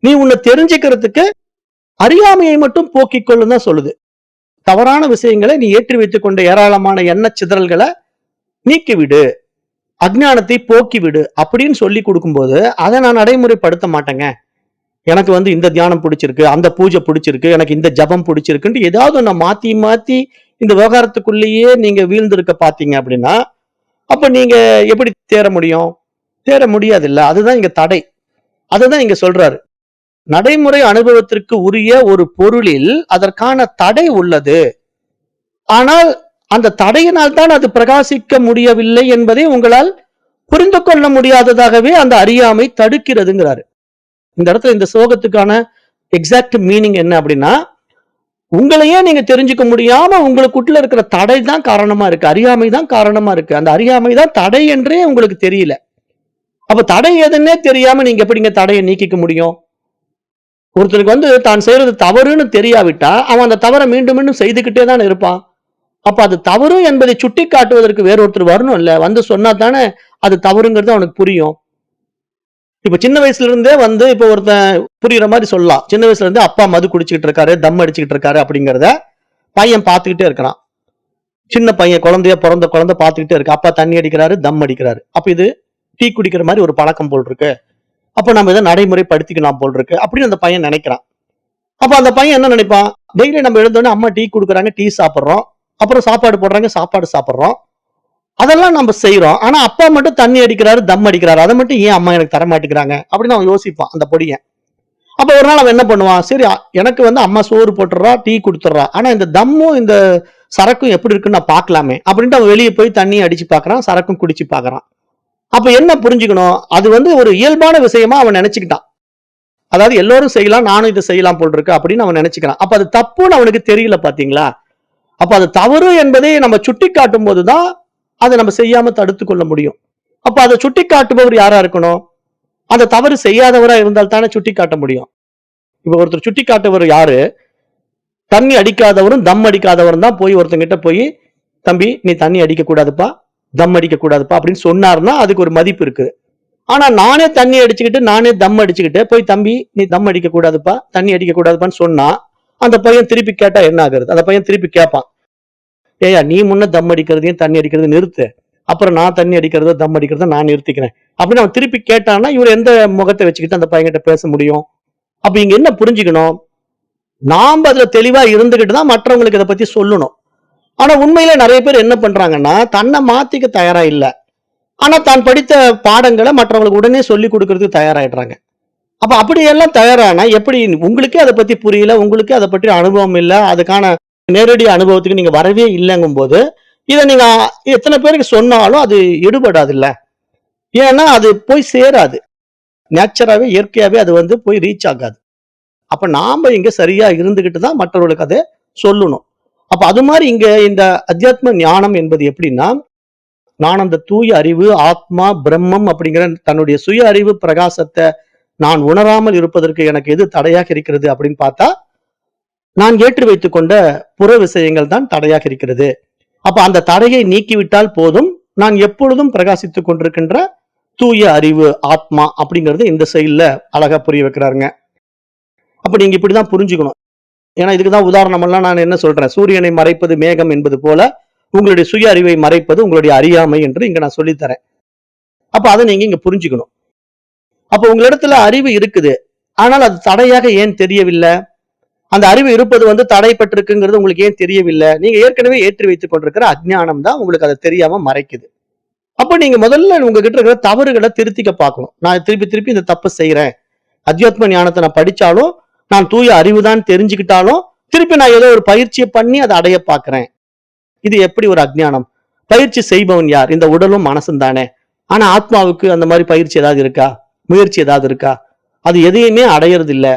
A: நீ உன்னை தெரிஞ்சுக்கிறதுக்கு அறியாமையை மட்டும் போக்கிக் கொள்ளும் தான் சொல்லுது. தவறான விஷயங்களை நீ ஏற்றி வைத்துக் கொண்ட ஏராளமான எண்ண சிதறல்களை நீக்கிவிடு, அஜ்ஞானத்தை போக்கிவிடு அப்படின்னு சொல்லி கொடுக்கும்போது அதை நான் நடைமுறைப்படுத்த மாட்டேங்க. எனக்கு இந்த தியானம் பிடிச்சிருக்கு, அந்த பூஜை பிடிச்சிருக்கு, எனக்கு இந்த ஜபம் பிடிச்சிருக்குன்ட்டு ஏதாவது ஒண்ணு மாத்தி மாத்தி இந்த விவகாரத்துக்குள்ளேயே நீங்க வீழ்ந்திருக்க பாத்தீங்க அப்படின்னா, அப்ப நீங்க எப்படி தேர முடியும்? தேர முடியாது இல்ல. அதுதான் இங்க தடை. அதுதான் இங்க சொல்றாரு. நடைமுறை அனுபவத்திற்கு உரிய ஒரு பொருளில் அதற்கான தடை உள்ளது. ஆனால் அந்த தடையினால் தான் அது பிரகாசிக்க முடியவில்லை என்பதை உங்களால் புரிந்து கொள்ள முடியாததாகவே அந்த அறியாமை தடுக்கிறதுங்கிறாரு. இந்த இடத்துல இந்த ஸ்லோகத்துக்கான எக்ஸாக்ட் மீனிங் என்ன அப்படின்னா, உங்களையே நீங்க தெரிஞ்சுக்க முடியாம உங்களுக்குள்ள இருக்கிற தடை தான் காரணமா இருக்கு, அறியாமை தான் காரணமா இருக்கு. அந்த அறியாமை தான் தடை என்றே உங்களுக்கு தெரியல. அப்ப தடை எதுன்னே தெரியாம நீங்க எப்படிங்க தடையை நீக்கிக்க முடியும்? ஒருத்தருக்கு தான் செய்யறது தவறுன்னு தெரியாவிட்டா அவன் அந்த தவறை மீண்டும் மீண்டும் செய்துக்கிட்டே தான் இருப்பான். அப்ப அது தவறு என்பதை சுட்டி காட்டுவதற்கு வேறொருத்தர் வரணும் இல்ல, சொன்னா தானே அது தவறுங்கிறது அவனுக்கு புரியும். இப்ப சின்ன வயசுல இருந்தே இப்ப ஒருத்தன் புரியுற மாதிரி சொல்லலாம். சின்ன வயசுல இருந்தே அப்பா மது குடிச்சுக்கிட்டு இருக்காரு, தம் அடிச்சுக்கிட்டு இருக்காரு அப்படிங்கிறத பையன் பார்த்துக்கிட்டே இருக்கிறான். சின்ன பையன் பிறந்த குழந்தை பார்த்துக்கிட்டே இருக்கு. அப்பா தண்ணி அடிக்கிறாரு, தம் அடிக்கிறாரு. அப்ப இது டீ குடிக்கிற மாதிரி ஒரு பழக்கம் போல் இருக்கு. அப்ப நம்ம இதை நடைமுறைப்படுத்திக்கலாம் போல் இருக்கு அப்படின்னு அந்த பையன் நினைக்கிறான். அப்ப அந்த பையன் என்ன நினைப்பான், டெய்லி நம்ம எழுந்தோடனே அம்மா டீ கொடுக்குறாங்க, டீ சாப்பிடுறோம், அப்புறம் சாப்பாடு போடுறாங்க, சாப்பாடு சாப்பிடுறோம், அதெல்லாம் நம்ம செய்யறோம். ஆனா அப்பா மட்டும் தண்ணி அடிக்கிறாரு, தம் அடிக்கிறாரு, அதை மட்டும் ஏன் அம்மா எனக்கு தர மாட்டேங்கிறாங்க அப்படின்னு அவன் யோசிப்பான் அந்த பொடியன். அப்ப ஒரு நாள் அவன் என்ன பண்ணுவான், சரி எனக்கு அம்மா சோறு போட்டுறா, டீ கொடுத்துட்றா, ஆனா இந்த தம்மும் இந்த சரக்கும் எப்படி இருக்குன்னு நான் பார்க்கலாமே அப்படின்ட்டு அவன் வெளியே போய் தண்ணி அடிச்சு பார்க்கறான், சரக்கும் குடிச்சு பார்க்கறான். அப்ப என்ன புரிஞ்சுக்கணும், அது ஒரு இயல்பான விஷயமா அவன் நினைச்சுக்கிட்டான். அதாவது எல்லோரும் செய்யலாம், நானும் இதை செய்யலாம் போல் இருக்கு அப்படின்னு அவன் நினைச்சுக்கிறான். அப்ப அது தப்புன்னு அவனுக்கு தெரியல பாத்தீங்களா? அப்ப அது தவறு என்பதை நம்ம சுட்டி காட்டும் போதுதான் அதை நம்ம செய்யாம தடுத்து கொள்ள முடியும். அப்ப அதை சுட்டி காட்டுபவர் யாரா இருக்கணும்? அந்த தவறு செய்யாதவரா இருந்தால் தானே சுட்டி காட்ட முடியும். இப்ப ஒருத்தர் சுட்டி காட்டுவர் யாரு? தண்ணி அடிக்காதவரும் தம் அடிக்காதவரும் தான் போய் ஒருத்தங்கிட்ட போய், தம்பி நீ தண்ணி அடிக்க கூடாதுப்பா, தம் அடிக்க கூடாதுப்பா அப்படின்னு சொன்னார்னா அதுக்கு ஒரு மதிப்பு இருக்கு. ஆனா நானே தண்ணி அடிச்சுக்கிட்டு நானே தம் அடிச்சுக்கிட்டு போய், தம்பி நீ தம் அடிக்க கூடாதுப்பா, தண்ணி அடிக்க கூடாதுப்பான்னு சொன்னா அந்த பையன் திருப்பி கேட்டா என்ன ஆகுறது? அந்த பையன் திருப்பி கேட்பான், ஏயா நீ முன்ன தம் அடிக்கிறதையும் தண்ணி அடிக்கிறது நிறுத்து, அப்புறம் நான் தண்ணி அடிக்கிறதோ தம் அடிக்கிறத நான் நிறுத்திக்கிறேன் அப்படின்னு அவன் திருப்பி கேட்டான்னா இவர் எந்த முகத்தை வச்சுக்கிட்டு அந்த பையன்கிட்ட பேச முடியும்? அப்ப இங்க என்ன புரிஞ்சுக்கணும், நாம அதுல தெளிவா இருந்துகிட்டு தான் மற்றவங்களுக்கு இதை பத்தி சொல்லணும். ஆனா உண்மையில நிறைய பேர் என்ன பண்றாங்கன்னா, தன்னை மாத்திக்க தயாரா இல்ல, ஆனா தான் படித்த பாடங்களை மற்றவங்களுக்கு உடனே சொல்லி கொடுக்கறதுக்கு தயாராயிடுறாங்க. அப்ப அப்படியெல்லாம் தயாரானா எப்படி? உங்களுக்கே அதை பத்தி புரியல, உங்களுக்கே அதை பற்றி அனுபவம் இல்லை, அதுக்கான நேரடி அனுபவத்துக்கு நீங்க வரவே இல்லைங்கும் போது இதை நீங்க எத்தனை பேருக்கு சொன்னாலும் அது எடுபடாது இல்ல. ஏன்னா அது போய் சேராது, நேச்சராவே இயற்கையாவே அது போய் ரீச் ஆகாது. அப்ப நாம இங்க சரியா இருந்துகிட்டு தான் மற்றவர்களுக்கு அதை சொல்லணும். அப்ப அது மாதிரி இங்க இந்த அத்தியாத்ம ஞானம் என்பது எப்படின்னா, நான் அந்த தூய அறிவு, ஆத்மா, பிரம்மம் அப்படிங்கிற தன்னுடைய சுய அறிவு பிரகாசத்தை நான் உணராமல் இருப்பதற்கு எனக்கு எது தடையாக இருக்கிறது அப்படின்னு பார்த்தா, நான் ஏற்றி வைத்துக் கொண்ட புற விஷயங்கள் தான் தடையாக இருக்கிறது. அப்ப அந்த தடையை நீக்கிவிட்டால் போதும், நான் எப்பொழுதும் பிரகாசித்துக் கொண்டிருக்கின்ற தூய அறிவு, ஆத்மா அப்படிங்கிறது இந்த செயல்ல அழகா புரிய வைக்கிறாருங்க. அப்ப நீங்க இப்படிதான் புரிஞ்சுக்கணும். ஏன்னா இதுக்குதான் உதாரணமெல்லாம் நான் என்ன சொல்றேன், சூரியனை மறைப்பது மேகம் என்பது போல உங்களுடைய சுய அறிவை மறைப்பது உங்களுடைய அறியாமை என்று இங்க நான் சொல்லித்தரேன். அப்ப அதை நீங்க இங்க புரிஞ்சுக்கணும். அப்ப உங்களிடத்துல அறிவு இருக்குது, ஆனால் அது தடையாக ஏன் தெரியவில்லை? அந்த அறிவு இருப்பது தடைப்பட்டிருக்குங்கிறது உங்களுக்கு ஏன் தெரியவில்லை? நீங்க ஏற்கனவே ஏற்றி வைத்துக் கொண்டிருக்கிற அஜ்ஞானம் தான் உங்களுக்கு அதை தெரியாம மறைக்குது. அப்ப நீங்க முதல்ல உங்ககிட்ட இருக்கிற தவறுகளை திருத்திக்க பார்க்கணும். நான் திருப்பி திருப்பி இந்த தப்பு செய்யறேன், அத்தியாத்ம ஞானத்தை நான் படிச்சாலும், நான் தூய அறிவுதான் தெரிஞ்சுக்கிட்டாலும், திருப்பி நான் ஏதோ ஒரு பயிற்சியை பண்ணி அதை அடைய பார்க்கிறேன். இது எப்படி ஒரு அஜ்ஞானம்? பயிற்சி செய்பவன் யார்? இந்த உடலும் மனசும் தானே. ஆனா ஆத்மாவுக்கு அந்த மாதிரி பயிற்சி ஏதாவது இருக்கா? முயற்சி ஏதாவது இருக்கா? அது எதையுமே அடையறது இல்ல,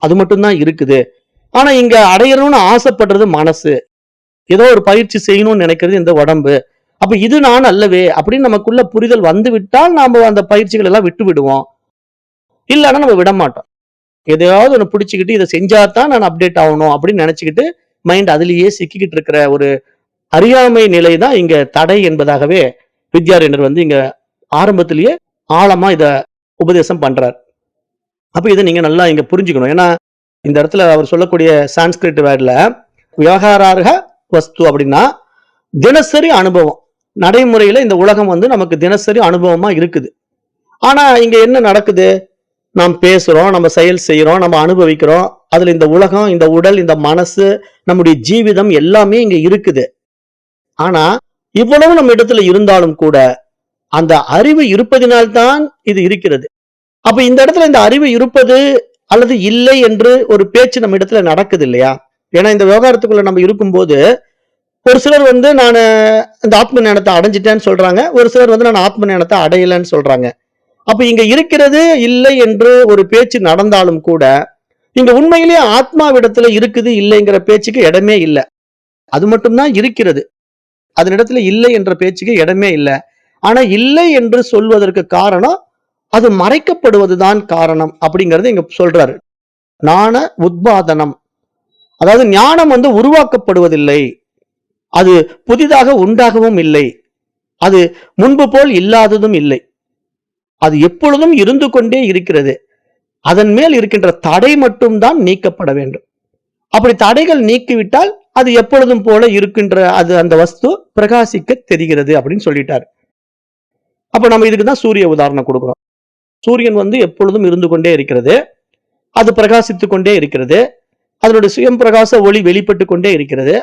A: அது மட்டும்தான் இருக்குது. ஆனா இங்க அடையணும்னு ஆசைப்படுறது மனசு, ஏதோ ஒரு பயிற்சி செய்யணும்னு நினைக்கிறது இந்த உடம்பு. அப்ப இது நான் அல்லவே அப்படின்னு நமக்குள்ள புரிதல் வந்து விட்டால் நாம அந்த பயிற்சிகள் எல்லாம் விட்டு விடுவோம். இல்லைன்னா நம்ம விட மாட்டோம். எதையாவது ஒண்ணு பிடிச்சுக்கிட்டு இதை செஞ்சாதான் நான் அப்டேட் ஆகணும் அப்படின்னு நினைச்சுக்கிட்டு மைண்ட் அதுலயே சிக்கிக்கிட்டு இருக்கிற ஒரு அறியாமை நிலை தான் இங்க தடை என்பதாகவே வித்யாரண்யர் இங்க ஆரம்பத்திலேயே ஆழமா இத உபதேசம் பண்றார். அப்ப இதை நீங்க நல்லா இங்க புரிஞ்சுக்கணும். ஏன்னா இந்த இடத்துல அவர் சொல்லக்கூடிய சான்ஸ்கிரிட் வேர்ட்ல விவகாரார்க வஸ்து அப்படின்னா தினசரி அனுபவம். நடைமுறையில இந்த உலகம் வந்து நமக்கு தினசரி அனுபவமா இருக்குது. ஆனா இங்க என்ன நடக்குது? நாம் பேசுறோம், நம்ம செயல் செய்யறோம், நம்ம அனுபவிக்கிறோம். அதுல இந்த உலகம், இந்த உடல், இந்த மனசு, நம்முடைய ஜீவிதம் எல்லாமே இங்க இருக்குது. ஆனா இவ்வளவு நம்ம இடத்துல இருந்தாலும் கூட அந்த அறிவு இருப்பதினால்தான் இது இருக்கிறது. அப்ப இந்த இடத்துல இந்த அறிவு இருப்பது அல்லது இல்லை என்று ஒரு பேச்சு நம்ம இடத்துல நடக்குது இல்லையா? ஏன்னா இந்த விவகாரத்துக்குள்ள நம்ம இருக்கும்போது ஒரு சிலர் வந்து நான் இந்த ஆத்ம ஞானத்தை அடைஞ்சிட்டேன்னு சொல்றாங்க. ஒரு சிலர் வந்து நான் ஆத்ம ஞானத்தை அடையலைன்னு சொல்றாங்க. அப்ப இங்க இருக்கிறது இல்லை என்று ஒரு பேச்சு நடந்தாலும் கூட இங்க உண்மையிலேயே ஆத்மாவிடத்துல இருக்குது இல்லைங்கிற பேச்சுக்கு இடமே இல்லை. அது மட்டும்தான் இருக்கிறது. அதனிடத்துல இல்லை என்ற பேச்சுக்கு இடமே இல்லை. ஆனா இல்லை என்று சொல்வதற்கு காரணம் அது மறைக்கப்படுவதுதான் காரணம் அப்படிங்கறது இங்க சொல்றாரு. ஞான உத்பாதனம், அதாவது ஞானம் வந்து உருவாக்கப்படுவதில்லை, அது புதிதாக உண்டாகவும் இல்லை, அது முன்பு போல் இல்லாததும் இல்லை, அது எப்பொழுதும் இருந்து கொண்டே இருக்கிறது. அதன் மேல் இருக்கின்ற தடை மட்டும்தான் நீக்கப்பட வேண்டும். அப்படி தடைகள் நீக்கிவிட்டால் அது எப்பொழுதும் போல இருக்கின்ற அது அந்த வஸ்து பிரகாசிக்க தெரிகிறது அப்படின்னு சொல்லிட்டாரு. அப்ப நம்ம இதுக்குதான் சூரிய உதாரணம் கொடுக்கிறோம். சூரியன் வந்து எப்பொழுதும் இருந்து கொண்டே இருக்கிறது, அது பிரகாசித்துக் கொண்டே இருக்கிறது, அதனுடைய சுயம் பிரகாச ஒளி வெளிப்பட்டு கொண்டே இருக்கிறது.